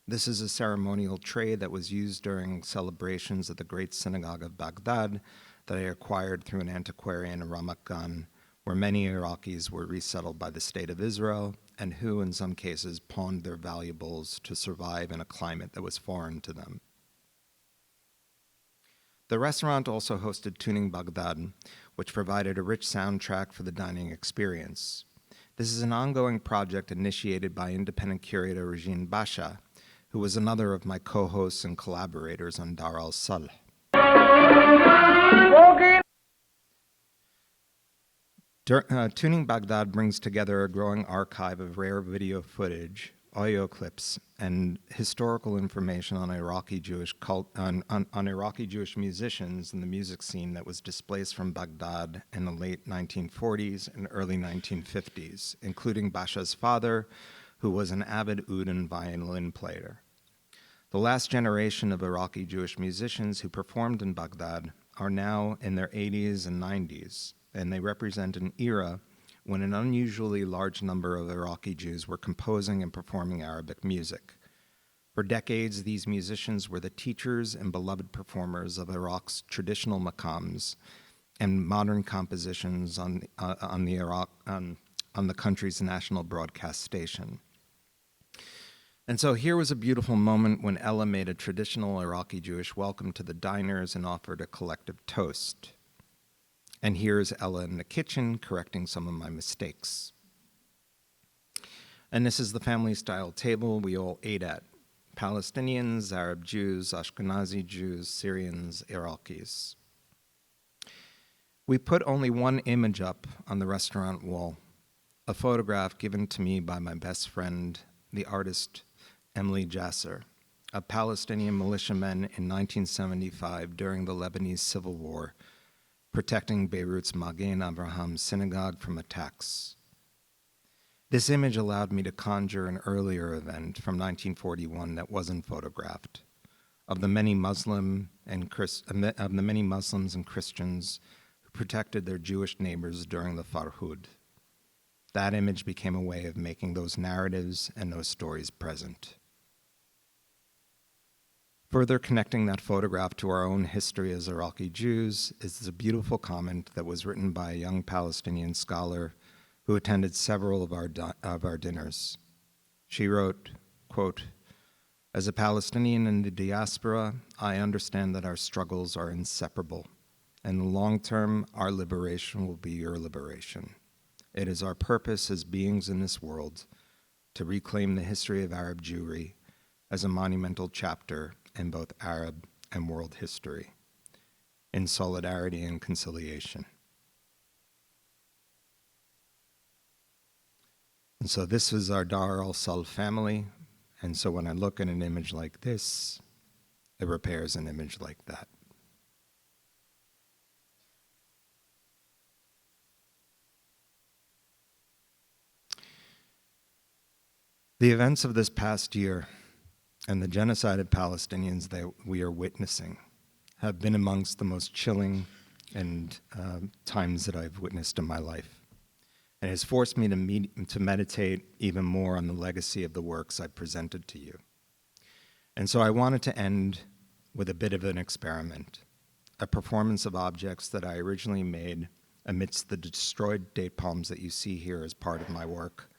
This is a ceremonial tray that was used during celebrations at the Great Synagogue of Baghdad that I acquired through an antiquarian in Ramat Gan, where many Iraqis were resettled by the State of Israel and who, in some cases, pawned their valuables to survive in a climate that was foreign to them. The restaurant also hosted Tuning Baghdad, which provided a rich soundtrack for the dining experience. This is an ongoing project initiated by independent curator Regine Basha, who was another of my co-hosts and collaborators on Dar al-Salh. Tuning Baghdad brings together a growing archive of rare video footage, audio clips, and historical information on Iraqi Jewish musicians and the music scene that was displaced from Baghdad in the late 1940s and early 1950s, including Basha's father, who was an avid oud and violin player. The last generation of Iraqi Jewish musicians who performed in Baghdad are now in their 80s and 90s, and they represent an era when an unusually large number of Iraqi Jews were composing and performing Arabic music. For decades, these musicians were the teachers and beloved performers of Iraq's traditional maqams and modern compositions on the country's national broadcast station. And so here was a beautiful moment when Ella made a traditional Iraqi Jewish welcome to the diners and offered a collective toast. And here's Ella in the kitchen correcting some of my mistakes. And this is the family-style table we all ate at. Palestinians, Arab Jews, Ashkenazi Jews, Syrians, Iraqis. We put only one image up on the restaurant wall, a photograph given to me by my best friend, the artist Emily Jasser, a Palestinian militiaman in 1975 during the Lebanese Civil War, protecting Beirut's Magen Avraham synagogue from attacks. This image allowed me to conjure an earlier event from 1941 that wasn't photographed, of the many Muslims and Christians who protected their Jewish neighbors during the Farhud. That image became a way of making those narratives and those stories present. Further connecting that photograph to our own history as Iraqi Jews is a beautiful comment that was written by a young Palestinian scholar who attended several of our dinners. She wrote, quote, "As a Palestinian in the diaspora, I understand that our struggles are inseparable. In the long term, our liberation will be your liberation. It is our purpose as beings in this world to reclaim the history of Arab Jewry as a monumental chapter in both Arab and world history, in solidarity and conciliation." And so this is our Dar al-Salh family, and so when I look at an image like this, it repairs an image like that. The events of this past year and the genocide of Palestinians that we are witnessing have been amongst the most chilling and times that I've witnessed in my life. And it has forced me to meditate even more on the legacy of the works I presented to you. And so I wanted to end with a bit of an experiment, a performance of objects that I originally made amidst the destroyed date palms that you see here as part of my work,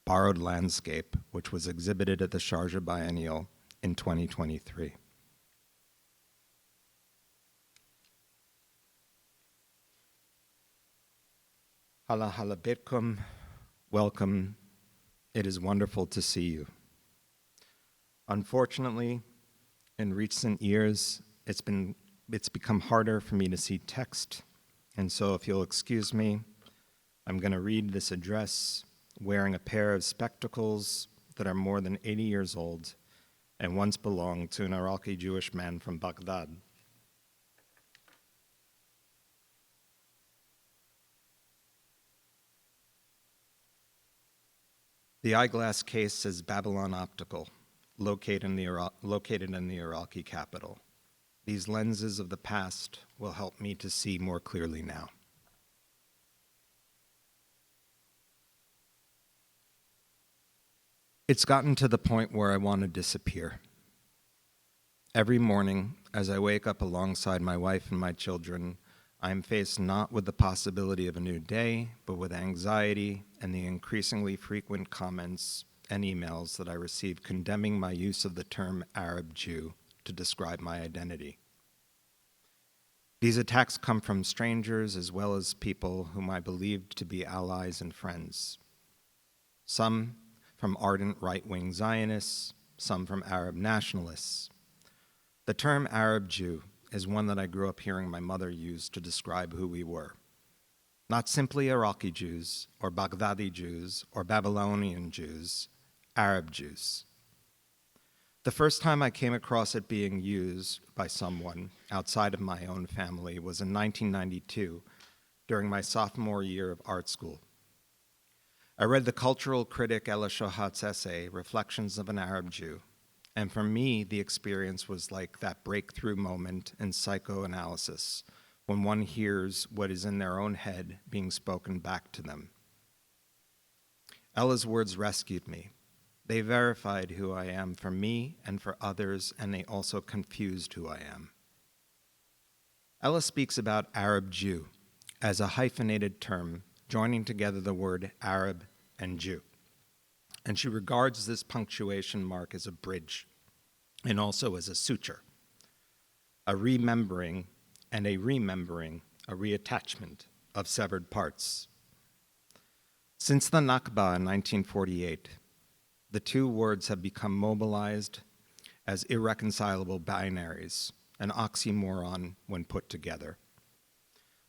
Borrowed Landscape, which was exhibited at the Sharjah Biennial in 2023. Hala hala bitkum, welcome. It is wonderful to see you. Unfortunately, in recent years, it's become harder for me to see text, and so if you'll excuse me, I'm going to read this address wearing a pair of spectacles that are more than 80 years old and once belonged to an Iraqi Jewish man from Baghdad. The eyeglass case says Babylon Optical, located in the Iraqi capital. These lenses of the past will help me to see more clearly now. It's gotten to the point where I want to disappear. Every morning, as I wake up alongside my wife and my children, I am faced not with the possibility of a new day, but with anxiety and the increasingly frequent comments and emails that I receive condemning my use of the term Arab Jew to describe my identity. These attacks come from strangers as well as people whom I believed to be allies and friends. Some from ardent right-wing Zionists, some from Arab nationalists. The term Arab Jew is one that I grew up hearing my mother use to describe who we were. Not simply Iraqi Jews, or Baghdadi Jews, or Babylonian Jews, Arab Jews. The first time I came across it being used by someone outside of my own family was in 1992, during my sophomore year of art school. I read the cultural critic Ella Shohat's essay, Reflections of an Arab Jew, and for me, the experience was like that breakthrough moment in psychoanalysis when one hears what is in their own head being spoken back to them. Ella's words rescued me. They verified who I am for me and for others, and they also confused who I am. Ella speaks about Arab Jew as a hyphenated term joining together the word Arab and Jew. And she regards this punctuation mark as a bridge and also as a suture, a remembering, a reattachment of severed parts. Since the Nakba in 1948, the two words have become mobilized as irreconcilable binaries, an oxymoron when put together.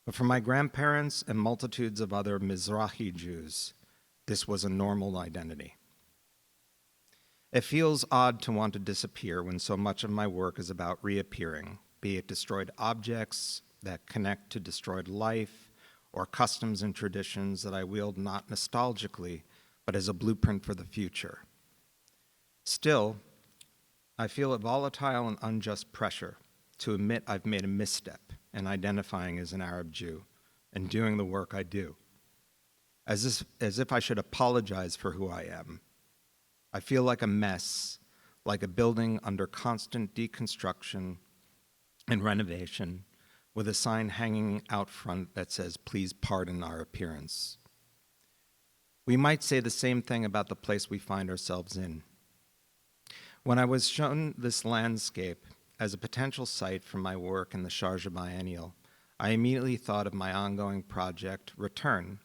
But for my grandparents and multitudes of other Mizrahi Jews, this was a normal identity. It feels odd to want to disappear when so much of my work is about reappearing, be it destroyed objects that connect to destroyed life, or customs and traditions that I wield not nostalgically, but as a blueprint for the future. Still, I feel a volatile and unjust pressure to admit I've made a misstep in identifying as an Arab Jew and doing the work I do, as if I should apologize for who I am. I feel like a mess, like a building under constant deconstruction and renovation, with a sign hanging out front that says, "Please pardon our appearance." We might say the same thing about the place we find ourselves in. When I was shown this landscape as a potential site for my work in the Sharjah Biennial, I immediately thought of my ongoing project, Return,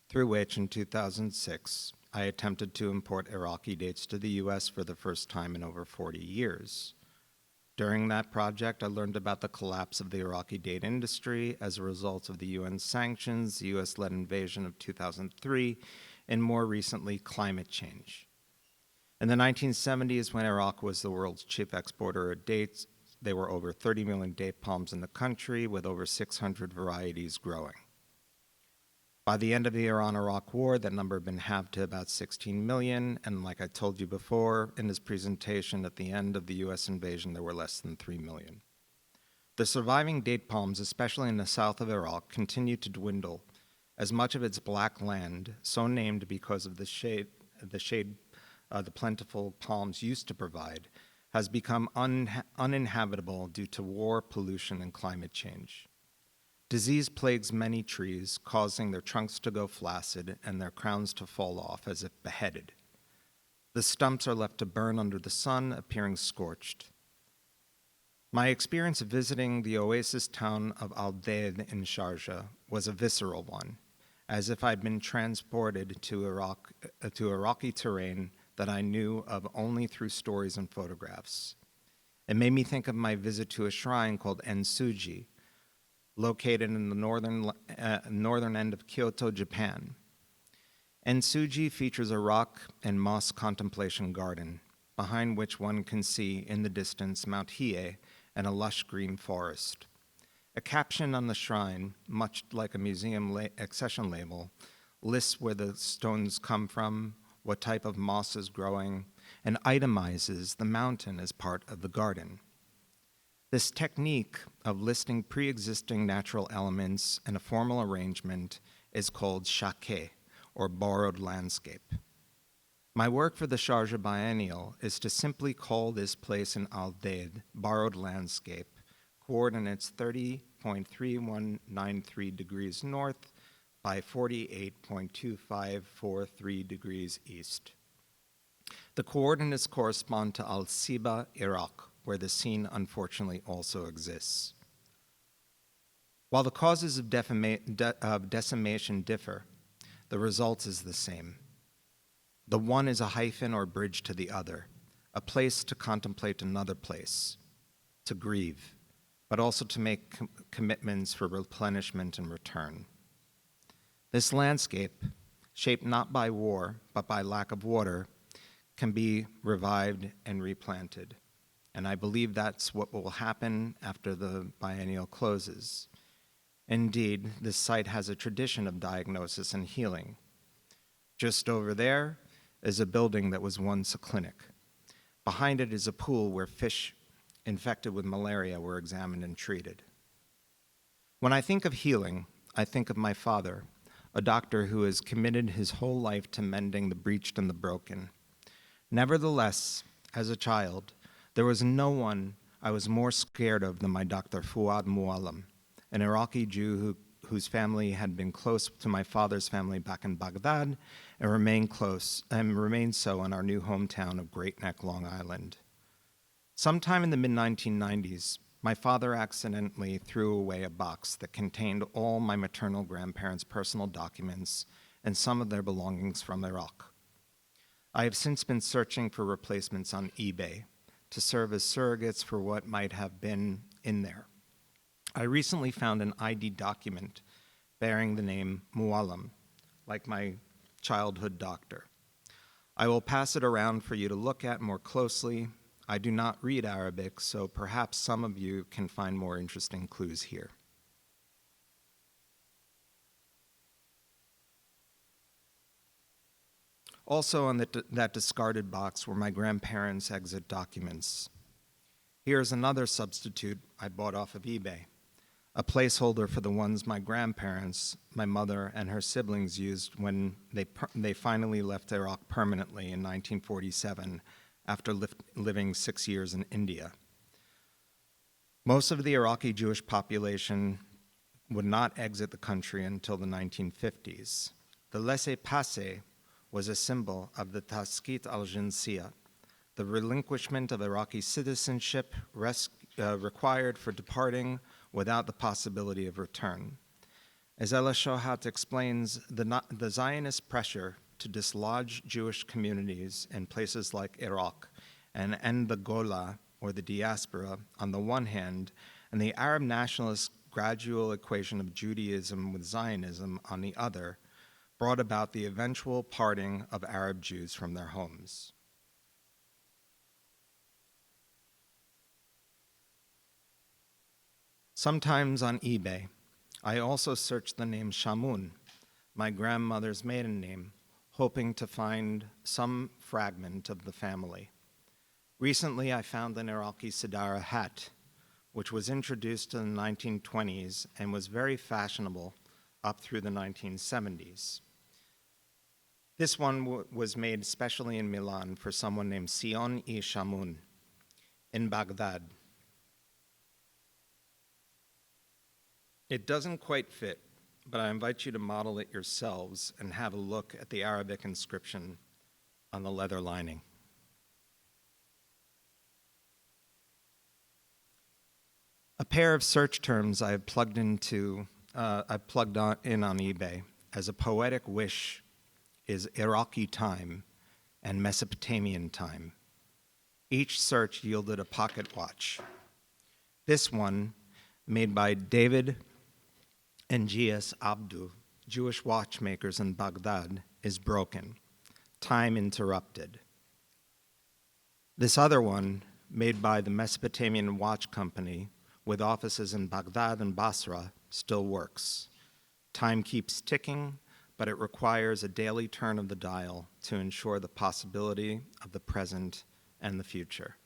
through which in 2006, I attempted to import Iraqi dates to the US for the first time in over 40 years. During that project, I learned about the collapse of the Iraqi date industry as a result of the UN sanctions, the US-led invasion of 2003, and more recently, climate change. In the 1970s, when Iraq was the world's chief exporter of dates, there were over 30 million date palms in the country, with over 600 varieties growing. By the end of the Iran-Iraq war, that number had been halved to about 16 million, and like I told you before in this presentation, at the end of the US invasion, there were less than 3 million. The surviving date palms, especially in the south of Iraq, continued to dwindle as much of its black land, so named because of the shade the plentiful palms used to provide, has become uninhabitable due to war, pollution, and climate change. Disease plagues many trees, causing their trunks to go flaccid and their crowns to fall off as if beheaded. The stumps are left to burn under the sun, appearing scorched. My experience visiting the oasis town of Al-Deid in Sharjah was a visceral one, as if I'd been transported to Iraqi terrain that I knew of only through stories and photographs. It made me think of my visit to a shrine called Ensuji, located in the northern end of Kyoto, Japan. Ensuji features a rock and moss contemplation garden, behind which one can see in the distance Mount Hiei and a lush green forest. A caption on the shrine, much like a museum accession label, lists where the stones come from, what type of moss is growing, and itemizes the mountain as part of the garden. This technique of listing pre-existing natural elements in a formal arrangement is called shaké, or borrowed landscape. My work for the Sharjah Biennial is to simply call this place in Al-Deid borrowed landscape, coordinates 30.3193 degrees north by 48.2543 degrees east. The coordinates correspond to Al-Siba, Iraq, where the scene unfortunately also exists. While the causes of decimation differ, the result is the same. The one is a hyphen or bridge to the other, a place to contemplate another place, to grieve, but also to make commitments for replenishment and return. This landscape, shaped not by war, but by lack of water, can be revived and replanted. And I believe that's what will happen after the biennial closes. Indeed, this site has a tradition of diagnosis and healing. Just over there is a building that was once a clinic. Behind it is a pool where fish infected with malaria were examined and treated. When I think of healing, I think of my father, a doctor who has committed his whole life to mending the breached and the broken. Nevertheless, as a child, there was no one I was more scared of than my Dr. Fuad Muallim, an Iraqi Jew whose family had been close to my father's family back in Baghdad and remained so in our new hometown of Great Neck, Long Island. Sometime in the mid-1990s, my father accidentally threw away a box that contained all my maternal grandparents' personal documents and some of their belongings from Iraq. I have since been searching for replacements on eBay to serve as surrogates for what might have been in there. I recently found an ID document bearing the name Muallim, like my childhood doctor. I will pass it around for you to look at more closely. I do not read Arabic, so perhaps some of you can find more interesting clues here. Also on that discarded box were my grandparents' exit documents. Here's another substitute I bought off of eBay, a placeholder for the ones my grandparents, my mother, and her siblings used when they finally left Iraq permanently in 1947 after living 6 years in India. Most of the Iraqi Jewish population would not exit the country until the 1950s. The laissez-passer was a symbol of the Taskit al-Jinsiyya, the relinquishment of Iraqi citizenship required for departing without the possibility of return. As Ella Shohat explains, the Zionist pressure to dislodge Jewish communities in places like Iraq and end the Gola, or the diaspora, on the one hand, and the Arab nationalist gradual equation of Judaism with Zionism on the other, brought about the eventual parting of Arab Jews from their homes. Sometimes on eBay, I also search the name Shamoun, my grandmother's maiden name, hoping to find some fragment of the family. Recently, I found an Iraqi Sidara hat, which was introduced in the 1920s and was very fashionable up through the 1970s. This one was made specially in Milan for someone named Sion-i Shamoun in Baghdad. It doesn't quite fit, but I invite you to model it yourselves and have a look at the Arabic inscription on the leather lining. A pair of search terms I have plugged in on eBay as a poetic wish is Iraqi time and Mesopotamian time. Each search yielded a pocket watch. This one, made by David and G.S. Abdu, Jewish watchmakers in Baghdad, is broken, time interrupted. This other one, made by the Mesopotamian Watch Company, with offices in Baghdad and Basra, still works. Time keeps ticking, but it requires a daily turn of the dial to ensure the possibility of the present and the future.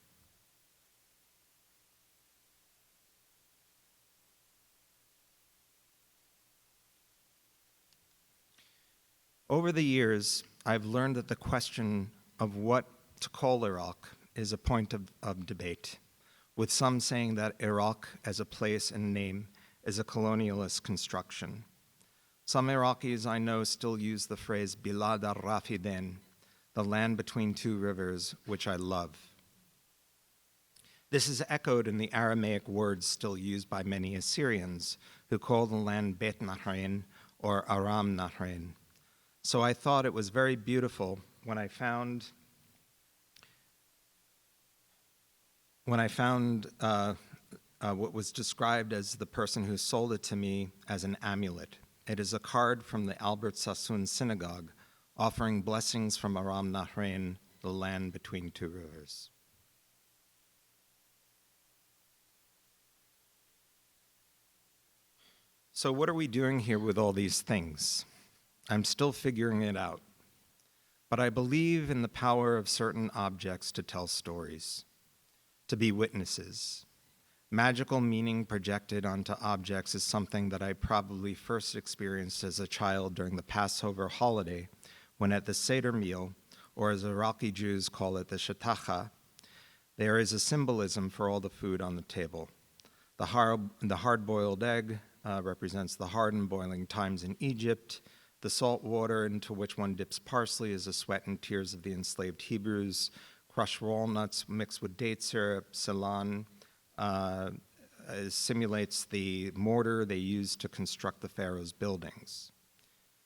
Over the years, I've learned that the question of what to call Iraq is a point of debate, with some saying that Iraq as a place and name is a colonialist construction. Some Iraqis I know still use the phrase Bilad al-Rafidin, the land between two rivers, which I love. This is echoed in the Aramaic words still used by many Assyrians, who call the land Bet Nahrain or Aram Nahrain. So I thought it was very beautiful when I found what was described as the person who sold it to me as an amulet. It is a card from the Albert Sassoon Synagogue offering blessings from Aram Nahrain, the land between two rivers. So what are we doing here with all these things? I'm still figuring it out, but I believe in the power of certain objects to tell stories, to be witnesses. Magical meaning projected onto objects is something that I probably first experienced as a child during the Passover holiday, when at the Seder meal, or as Iraqi Jews call it, the shatacha, there is a symbolism for all the food on the table. The hard-boiled egg represents the hard and boiling times in Egypt. The salt water into which one dips parsley is the sweat and tears of the enslaved Hebrews. Crushed walnuts mixed with date syrup, Ceylon, simulates the mortar they used to construct the Pharaoh's buildings.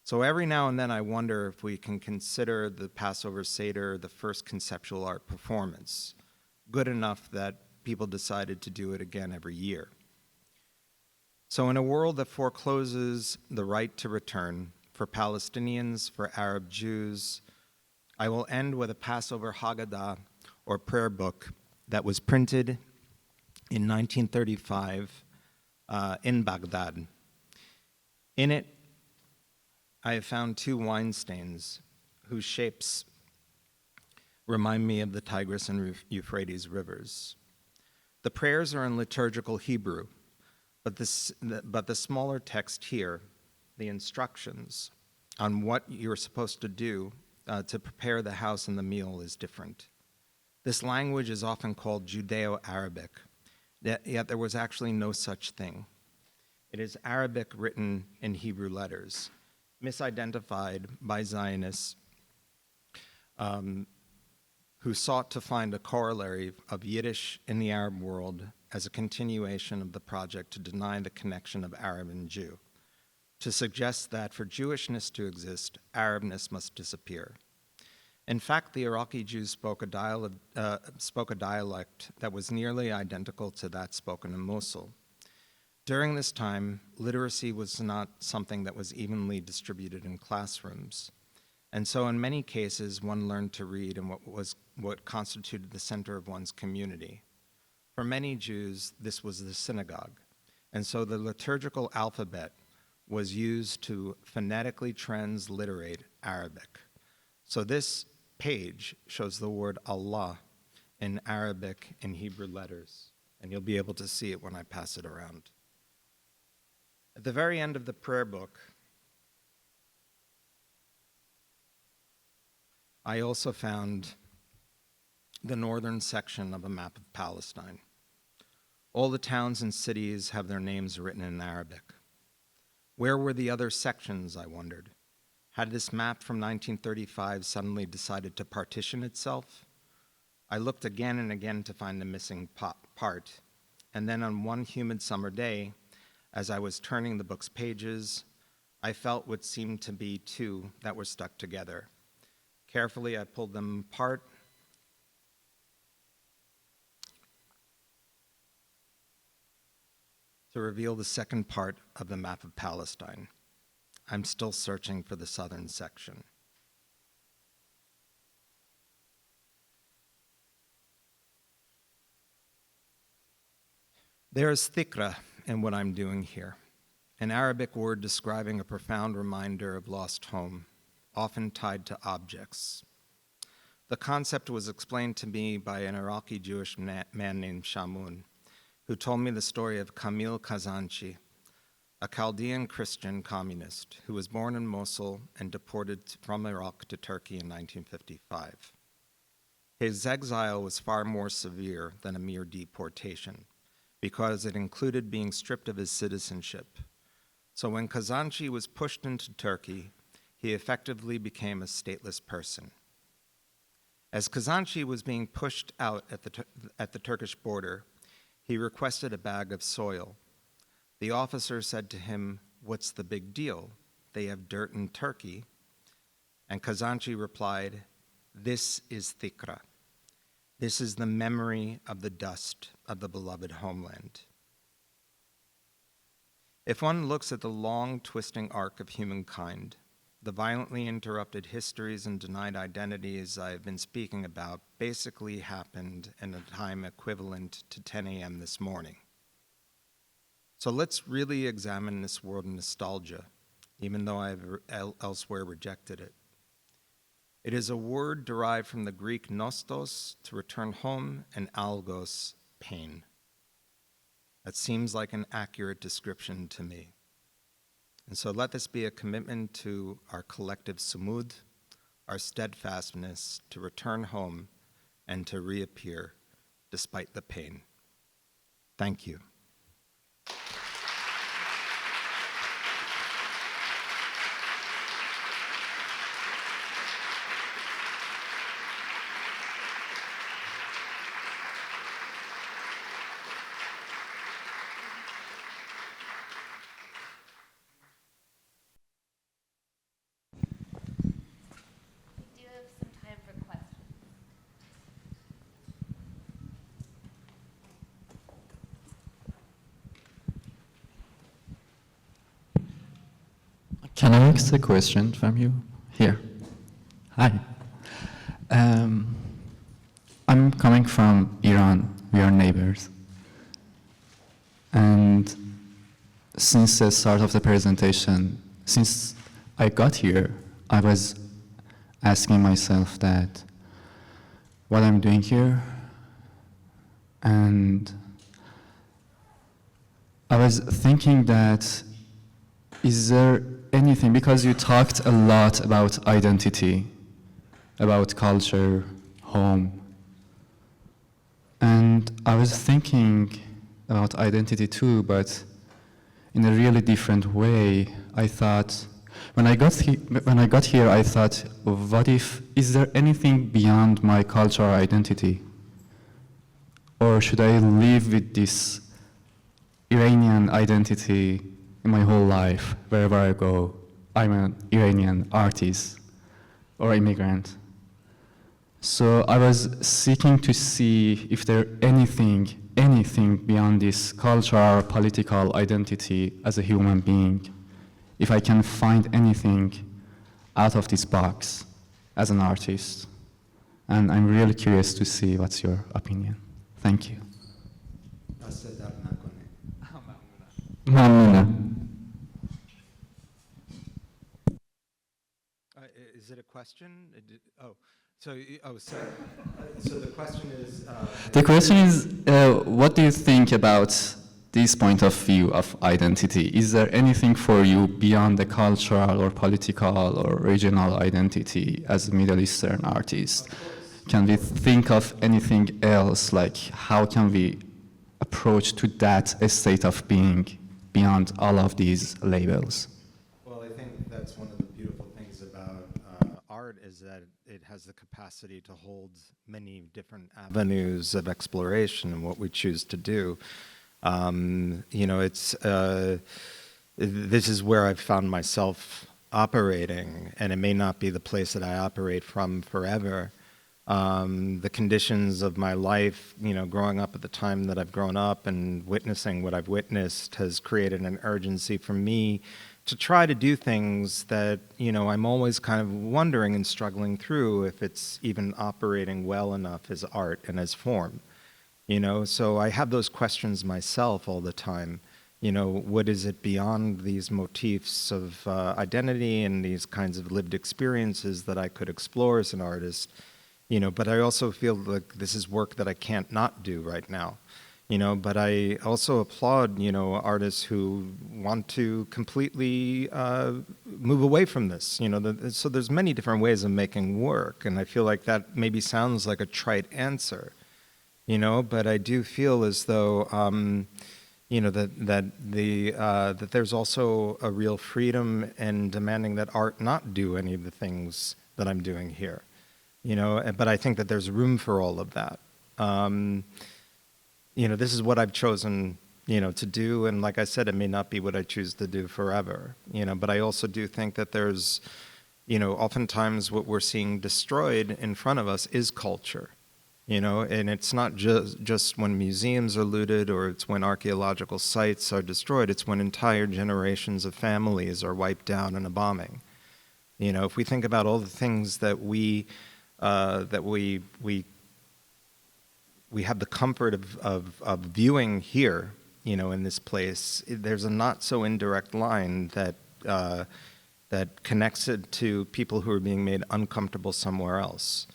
So every now and then I wonder if we can consider the Passover Seder the first conceptual art performance, good enough that people decided to do it again every year. So in a world that forecloses the right to return for Palestinians, for Arab Jews, I will end with a Passover Haggadah, or prayer book, that was printed in 1935 in Baghdad. In it, I have found two wine stains whose shapes remind me of the Tigris and Euphrates rivers. The prayers are in liturgical Hebrew, but the smaller text here, the instructions on what you're supposed to do to prepare the house and the meal, is different. This language is often called Judeo-Arabic, yet there was actually no such thing. It is Arabic written in Hebrew letters, misidentified by Zionists who sought to find a corollary of Yiddish in the Arab world as a continuation of the project to deny the connection of Arab and Jew, to suggest that for Jewishness to exist, Arabness must disappear. In fact, the Iraqi Jews spoke a dialect that was nearly identical to that spoken in Mosul. During this time, literacy was not something that was evenly distributed in classrooms. And so in many cases, one learned to read in what constituted the center of one's community. For many Jews, this was the synagogue. And so the liturgical alphabet was used to phonetically transliterate Arabic. So this page shows the word Allah in Arabic and Hebrew letters, and you'll be able to see it when I pass it around. At the very end of the prayer book, I also found the northern section of a map of Palestine. All the towns and cities have their names written in Arabic. Where were the other sections, I wondered? Had this map from 1935 suddenly decided to partition itself? I looked again and again to find the missing part, and then on one humid summer day, as I was turning the book's pages, I felt what seemed to be two that were stuck together. Carefully, I pulled them apart to reveal the second part of the map of Palestine. I'm still searching for the southern section. There is thikra in what I'm doing here. an Arabic word describing a profound reminder of lost home, often tied to objects. The concept was explained to me by an Iraqi Jewish man named Shamoun, who told me the story of Kamil Kazanchi, a Chaldean Christian communist who was born in Mosul and deported from Iraq to Turkey in 1955. His exile was far more severe than a mere deportation because it included being stripped of his citizenship. So when Kazanchi was pushed into Turkey, he effectively became a stateless person. As Kazanchi was being pushed out at the Turkish border, he requested a bag of soil. The officer said to him, "What's the big deal? They have dirt in Turkey." And Kazanchi replied, "This is thikra. This is the memory of the dust of the beloved homeland." If one looks at the long, twisting arc of humankind, the violently interrupted histories and denied identities I have been speaking about basically happened in a time equivalent to 10 a.m. this morning. So let's really examine this word nostalgia, even though I have elsewhere rejected it. It is a word derived from the Greek nostos, to return home, and algos, pain. That seems like an accurate description to me. And so let this be a commitment to our collective sumud, our steadfastness to return home and to reappear despite the pain. Thank you. We do have some time for questions. Can I ask a question from you? Here. Hi. I'm coming from Iran. We are neighbors. And since the start of the presentation, since I got here, I was asking myself that what I'm doing here, and I was thinking that is there anything, because you talked a lot about identity, about culture, home, and I was thinking about identity too, but in a really different way. I thought, when I got here, I thought, what if, is there anything beyond my cultural identity? Or should I live with this Iranian identity in my whole life, wherever I go? I'm an Iranian artist or immigrant. So I was seeking to see if there anything beyond this cultural, political identity as a human being, if I can find anything out of this box as an artist. And I'm really curious to see what's your opinion. Thank you. ممنونم. Is it a question? So the question is... The question is, what do you think about this point of view of identity? Is there anything for you beyond the cultural or political or regional identity as a Middle Eastern artist? Can we think of anything else, like how can we approach to that state of being beyond all of these labels? Well, I think that's one of the beautiful things about art is that it has the capacity to hold many different avenues of exploration and what we choose to do. This is where I've found myself operating, and it may not be the place that I operate from forever. The conditions of my life, growing up at the time that I've grown up and witnessing what I've witnessed has created an urgency for me to try to do things that, I'm always kind of wondering and struggling through if it's even operating well enough as art and as form. So I have those questions myself all the time. what is it beyond these motifs of identity and these kinds of lived experiences that I could explore as an artist, but I also feel like this is work that I can't not do right now. But I also applaud, artists who want to completely move away from this. So there's many different ways of making work, and I feel like that maybe sounds like a trite answer, but I do feel as though, that there's also a real freedom in demanding that art not do any of the things that I'm doing here, but I think that there's room for all of that. This is what I've chosen, to do. And like I said, it may not be what I choose to do forever, but I also do think that there's, oftentimes what we're seeing destroyed in front of us is culture, and it's not just when museums are looted or it's when archaeological sites are destroyed, it's when entire generations of families are wiped out in a bombing. If we think about all the things that we have the comfort of viewing here, in this place, there's a not so indirect line that connects it to people who are being made uncomfortable somewhere else.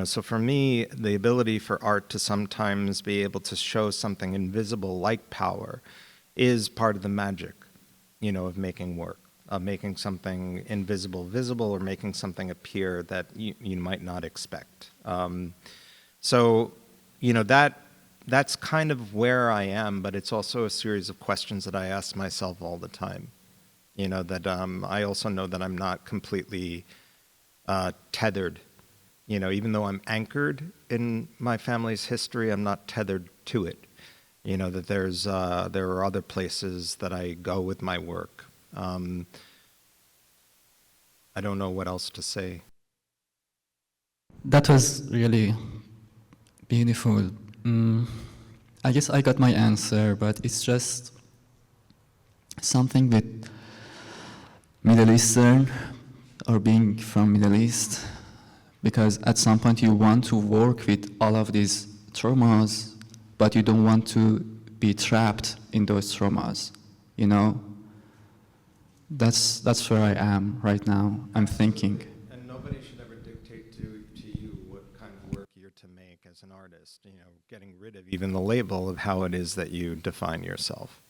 So for me, the ability for art to sometimes be able to show something invisible like power is part of the magic, of making work, of making something invisible visible, or making something appear that you might not expect. That's kind of where I am, but it's also a series of questions that I ask myself all the time. That I also know that I'm not completely tethered. Even though I'm anchored in my family's history, I'm not tethered to it. That there are other places that I go with my work. I don't know what else to say. That was really beautiful. I guess I got my answer, but it's just something with Middle Eastern or being from Middle East, because at some point you want to work with all of these traumas, but you don't want to be trapped in those traumas, That's where I am right now. I'm thinking. And nobody should ever dictate to you what kind of work you're to make as an artist, getting rid of even the label of how it is that you define yourself,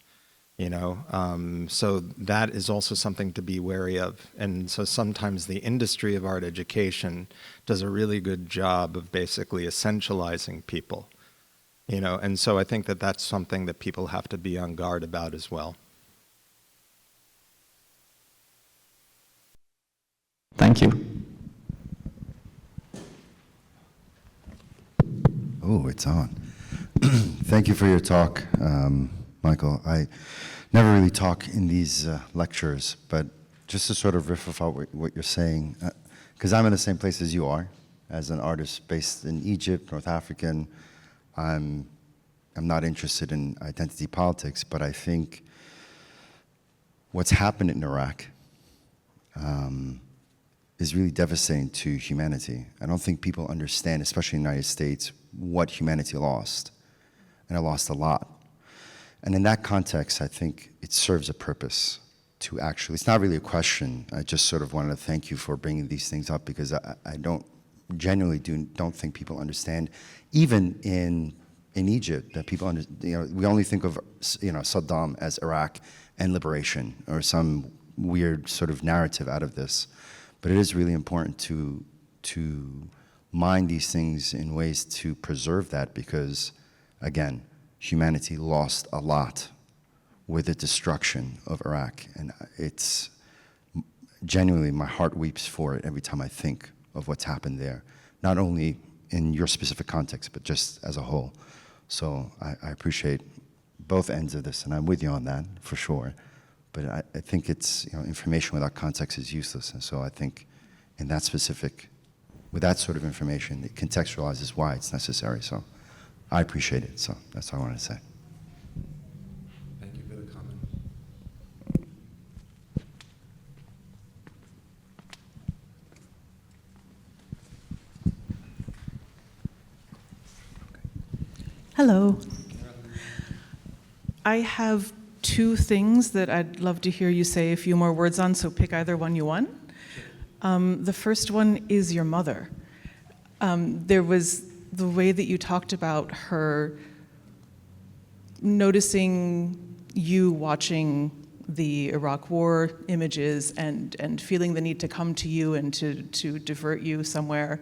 So that is also something to be wary of. And so sometimes the industry of art education does a really good job of basically essentializing people, and so I think that that's something that people have to be on guard about as well. Thank you. Oh, it's on. Thank you for your talk, Michael. I never really talk in these lectures, but just to sort of riff off what you're saying, because I'm in the same place as you are, as an artist based in Egypt, North African. I'm not interested in identity politics, but I think what's happened in Iraq is really devastating to humanity. I don't think people understand, especially in the United States, what humanity lost, and it lost a lot. And in that context, I think it serves a purpose to actually, it's not really a question, I just sort of wanted to thank you for bringing these things up, because I don't think people understand, even in Egypt, that people we only think of Saddam as Iraq and liberation, or some weird sort of narrative out of this. But it is really important to mind these things in ways to preserve that, because, again, humanity lost a lot with the destruction of Iraq. And it's genuinely, my heart weeps for it every time I think of what's happened there, not only in your specific context, but just as a whole. So I appreciate both ends of this, and I'm with you on that, for sure. But I think it's, information without context is useless. And so I think in that specific, with that sort of information, it contextualizes why it's necessary. So I appreciate it. So that's all I wanted to say. Thank you for the comment. Hello. I have two things that I'd love to hear you say a few more words on, so pick either one you want. The first one is your mother. There was the way that you talked about her noticing you watching the Iraq War images and feeling the need to come to you and to divert you somewhere.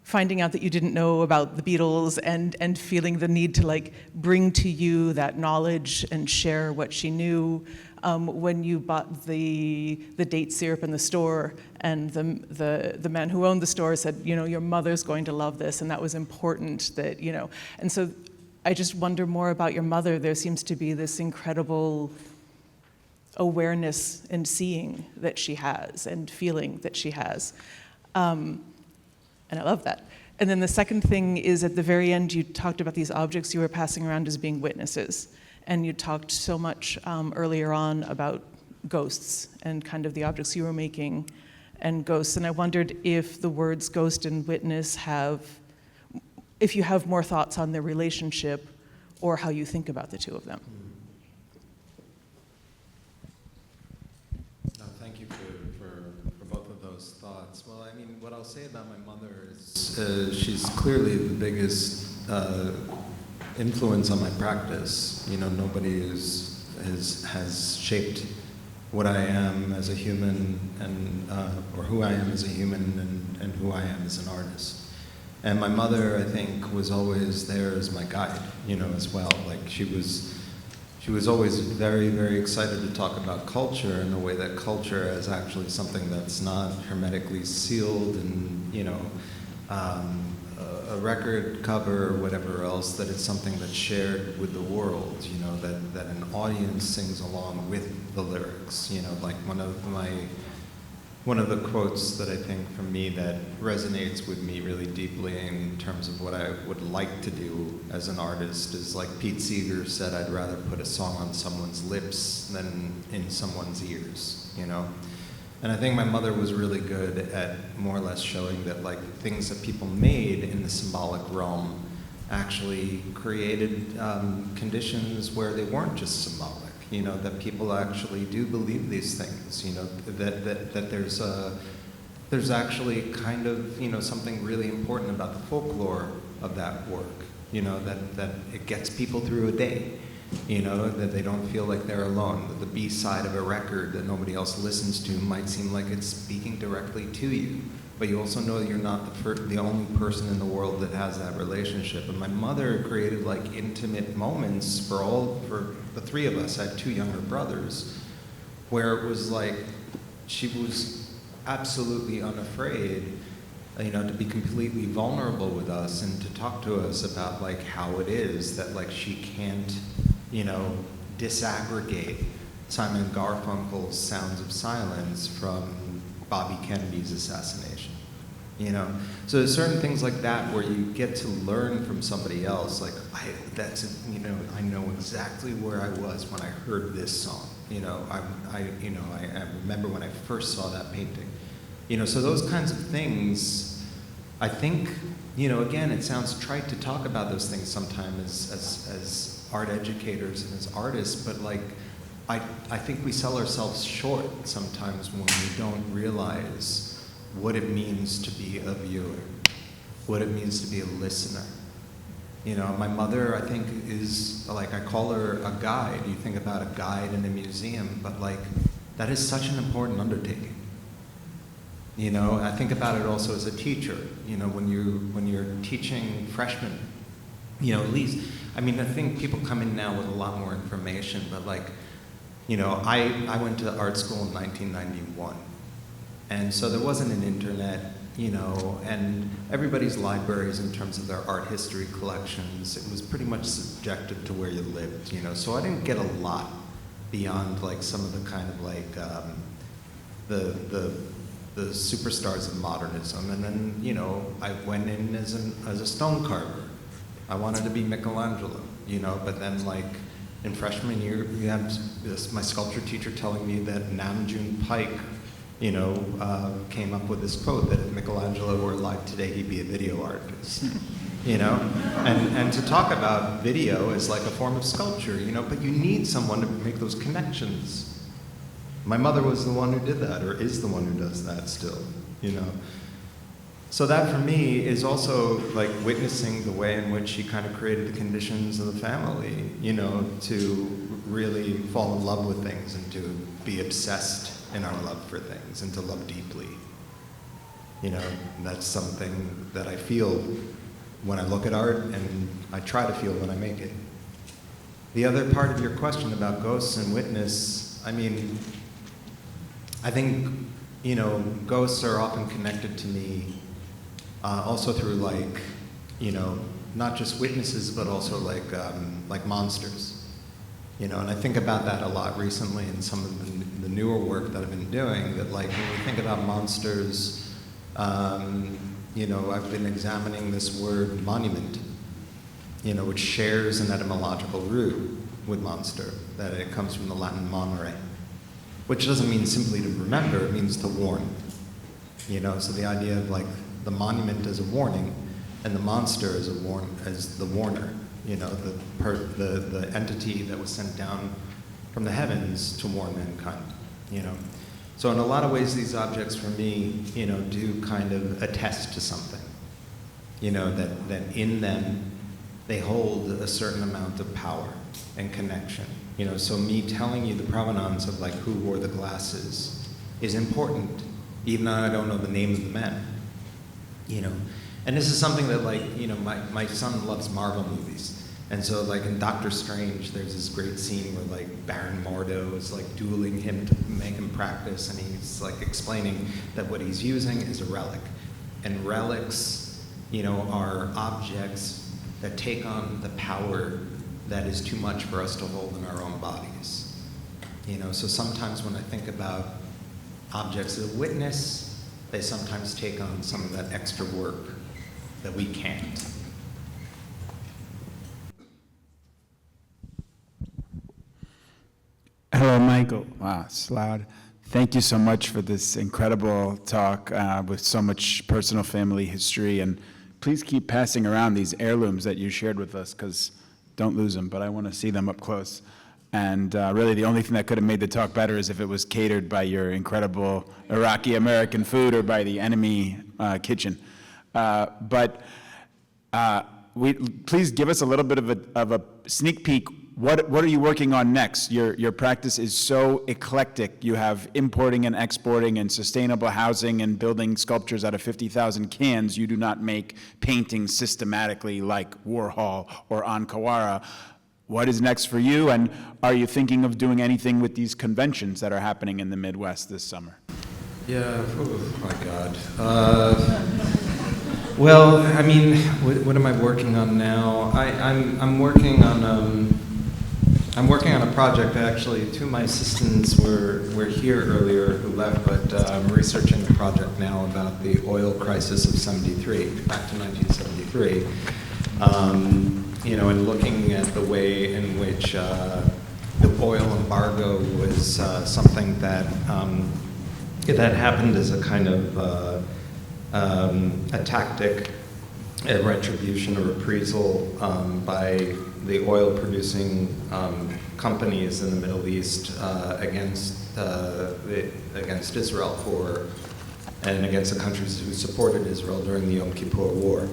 Finding out that you didn't know about the Beatles and feeling the need to like bring to you that knowledge and share what she knew. When you bought the date syrup in the store and the man who owned the store said, you know, your mother's going to love this, and that was important that, you know. And so I just wonder more about your mother. There seems to be this incredible awareness and seeing that she has and feeling that she has. And I love that. And then the second thing is at the very end, you talked about these objects you were passing around as being witnesses. And you talked so much earlier on about ghosts and kind of the objects you were making and ghosts. And I wondered if the words ghost and witness if you have more thoughts on their relationship or how you think about the two of them. No, thank you for both of those thoughts. Well, I mean, what I'll say about my mother is she's clearly the biggest influence on my practice. You know, nobody has shaped what I am as a human and or who I am as a human and who I am as an artist. And my mother, I think, was always there as my guide, you know, as well. Like she was always very, very excited to talk about culture in the way that culture is actually something that's not hermetically sealed and, you know, a record cover or whatever else, that it's something that's shared with the world, you know, that an audience sings along with the lyrics. You know, like one of the quotes that I think for me that resonates with me really deeply in terms of what I would like to do as an artist is like Pete Seeger said, I'd rather put a song on someone's lips than in someone's ears, you know? And I think my mother was really good at more or less showing that like things that people made in the symbolic realm actually created conditions where they weren't just symbolic. You know, that people actually do believe these things, you know, that there's actually kind of, you know, something really important about the folklore of that work, you know, that it gets people through a day, you know, that they don't feel like they're alone, that the B-side of a record that nobody else listens to might seem like it's speaking directly to you, but you also know that you're not the only person in the world that has that relationship. And my mother created like intimate moments for the three of us. I had two younger brothers, where it was like she was absolutely unafraid, you know, to be completely vulnerable with us and to talk to us about like how it is that like she can't, you know, disaggregate Simon Garfunkel's Sounds of Silence from Bobby Kennedy's assassination, you know? So there's certain things like that where you get to learn from somebody else, like, you know, I know exactly where I was when I heard this song, you know? I remember when I first saw that painting, you know? So those kinds of things, I think, you know, again, it sounds trite to talk about those things sometimes as art educators and as artists, but like, I think we sell ourselves short sometimes when we don't realize what it means to be a viewer, what it means to be a listener. You know, my mother, I think, is, like, I call her a guide. You think about a guide in a museum, but like, that is such an important undertaking. You know, I think about it also as a teacher, you know, when you're teaching freshmen, you know, at least, I mean, I think people come in now with a lot more information, but like, you know, I went to art school in 1991, and so there wasn't an internet, you know, and everybody's libraries in terms of their art history collections, it was pretty much subjective to where you lived, you know, so I didn't get a lot beyond like some of the kind of like the superstars of modernism, and then, you know, I went in as a stone carver. I wanted to be Michelangelo, you know, but then like, in freshman year, you have my sculpture teacher telling me that Namjoon Pike, you know, came up with this quote that if Michelangelo were alive today, he'd be a video artist. you know? And to talk about video as like a form of sculpture, you know, but you need someone to make those connections. My mother was the one who did that, or is the one who does that still, you know? So that for me is also like witnessing the way in which she kind of created the conditions of the family, you know, to really fall in love with things and to be obsessed in our love for things and to love deeply. You know, that's something that I feel when I look at art, and I try to feel when I make it. The other part of your question about ghosts and witness, I mean, I think, you know, ghosts are often connected to me also through like, you know, not just witnesses, but also like monsters. You know, and I think about that a lot recently in some of the newer work that I've been doing, that like when we think about monsters, you know, I've been examining this word monument, you know, which shares an etymological root with monster, that it comes from the Latin monere, which doesn't mean simply to remember, it means to warn. You know, so the idea of like the monument as a warning and the monster as the warner, you know, the entity that was sent down from the heavens to warn mankind, you know. So in a lot of ways, these objects for me, you know, do kind of attest to something, you know, that in them, they hold a certain amount of power and connection. You know, so me telling you the provenance of like who wore the glasses is important, even though I don't know the names of the men, you know. And this is something that like, you know, my son loves Marvel movies. And so like in Doctor Strange, there's this great scene where like Baron Mordo is like dueling him to make him practice, and he's like explaining that what he's using is a relic. And relics, you know, are objects that take on the power that is too much for us to hold in our own bodies. You know, so sometimes when I think about objects of witness, they sometimes take on some of that extra work that we can't. Hello, Michael. Wow, it's loud. Thank you so much for this incredible talk with so much personal family history. And please keep passing around these heirlooms that you shared with us, because don't lose them, but I want to see them up close. And really the only thing that could have made the talk better is if it was catered by your incredible Iraqi-American food or by the enemy kitchen. Please give us a little bit of a sneak peek. What are you working on next? Your practice is so eclectic. You have importing and exporting and sustainable housing and building sculptures out of 50,000 cans. You do not make paintings systematically like Warhol or Ankara. What is next for you, and are you thinking of doing anything with these conventions that are happening in the Midwest this summer? Yeah, oh my God. Well, I mean, what am I working on now? I'm working on a project. Actually, two of my assistants were here earlier who left, but I'm researching a project now about the oil crisis of '73, back to 1973. You know, and looking at the way in which the oil embargo was something that that happened as a kind of a tactic, a retribution, a reprisal by the oil-producing companies in the Middle East against Israel and against the countries who supported Israel during the Yom Kippur War.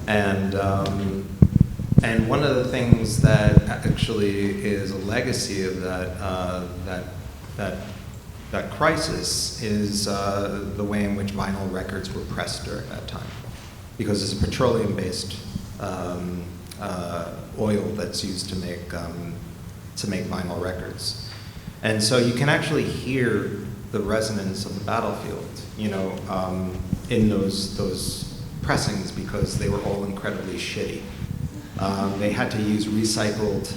And one of the things that actually is a legacy of that crisis is the way in which vinyl records were pressed during that time, because it's a petroleum-based oil that's used to make vinyl records, and so you can actually hear the resonance of the battlefield, you know, in those pressings, because they were all incredibly shitty. They had to use recycled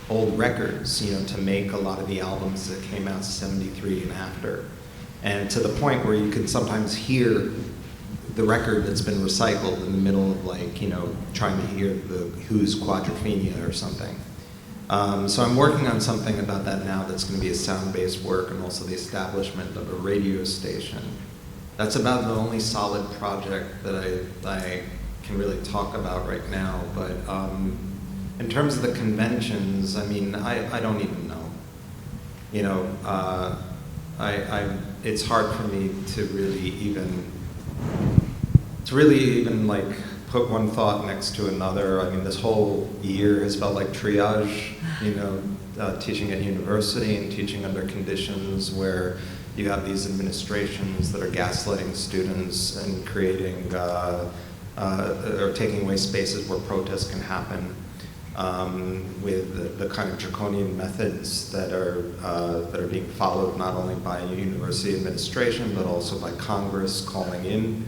old records, you know, to make a lot of the albums that came out '73 and after. And to the point where you can sometimes hear the record that's been recycled in the middle of, like, you know, trying to hear the Who's Quadrophenia or something. So I'm working on something about that now that's going to be a sound-based work, and also the establishment of a radio station. That's about the only solid project that can really talk about right now. But in terms of the conventions, I mean, I don't even know. You know, it's hard for me to really even like put one thought next to another. I mean, this whole year has felt like triage, you know, teaching at university and teaching under conditions where you have these administrations that are gaslighting students and creating or taking away spaces where protests can happen, with the kind of draconian methods that are being followed not only by university administration but also by Congress calling in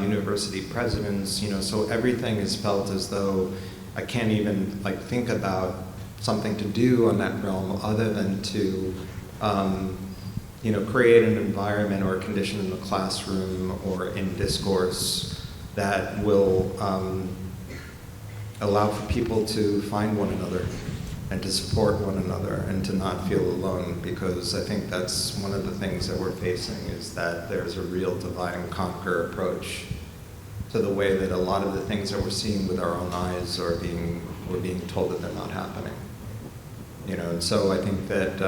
university presidents. You know, so everything is felt as though I can't even like think about something to do on that realm other than to you know, create an environment or a condition in the classroom or in discourse that will allow for people to find one another and to support one another and to not feel alone, because I think that's one of the things that we're facing, is that there's a real divide and conquer approach to the way that a lot of the things that we're seeing with our own eyes we're being told that they're not happening. You know, and so I think that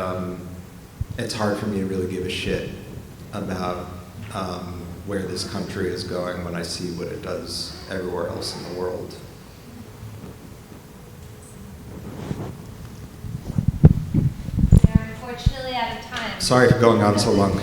it's hard for me to really give a shit about where this country is going when I see what it does everywhere else in the world. We are unfortunately out of time. Sorry for going on so long.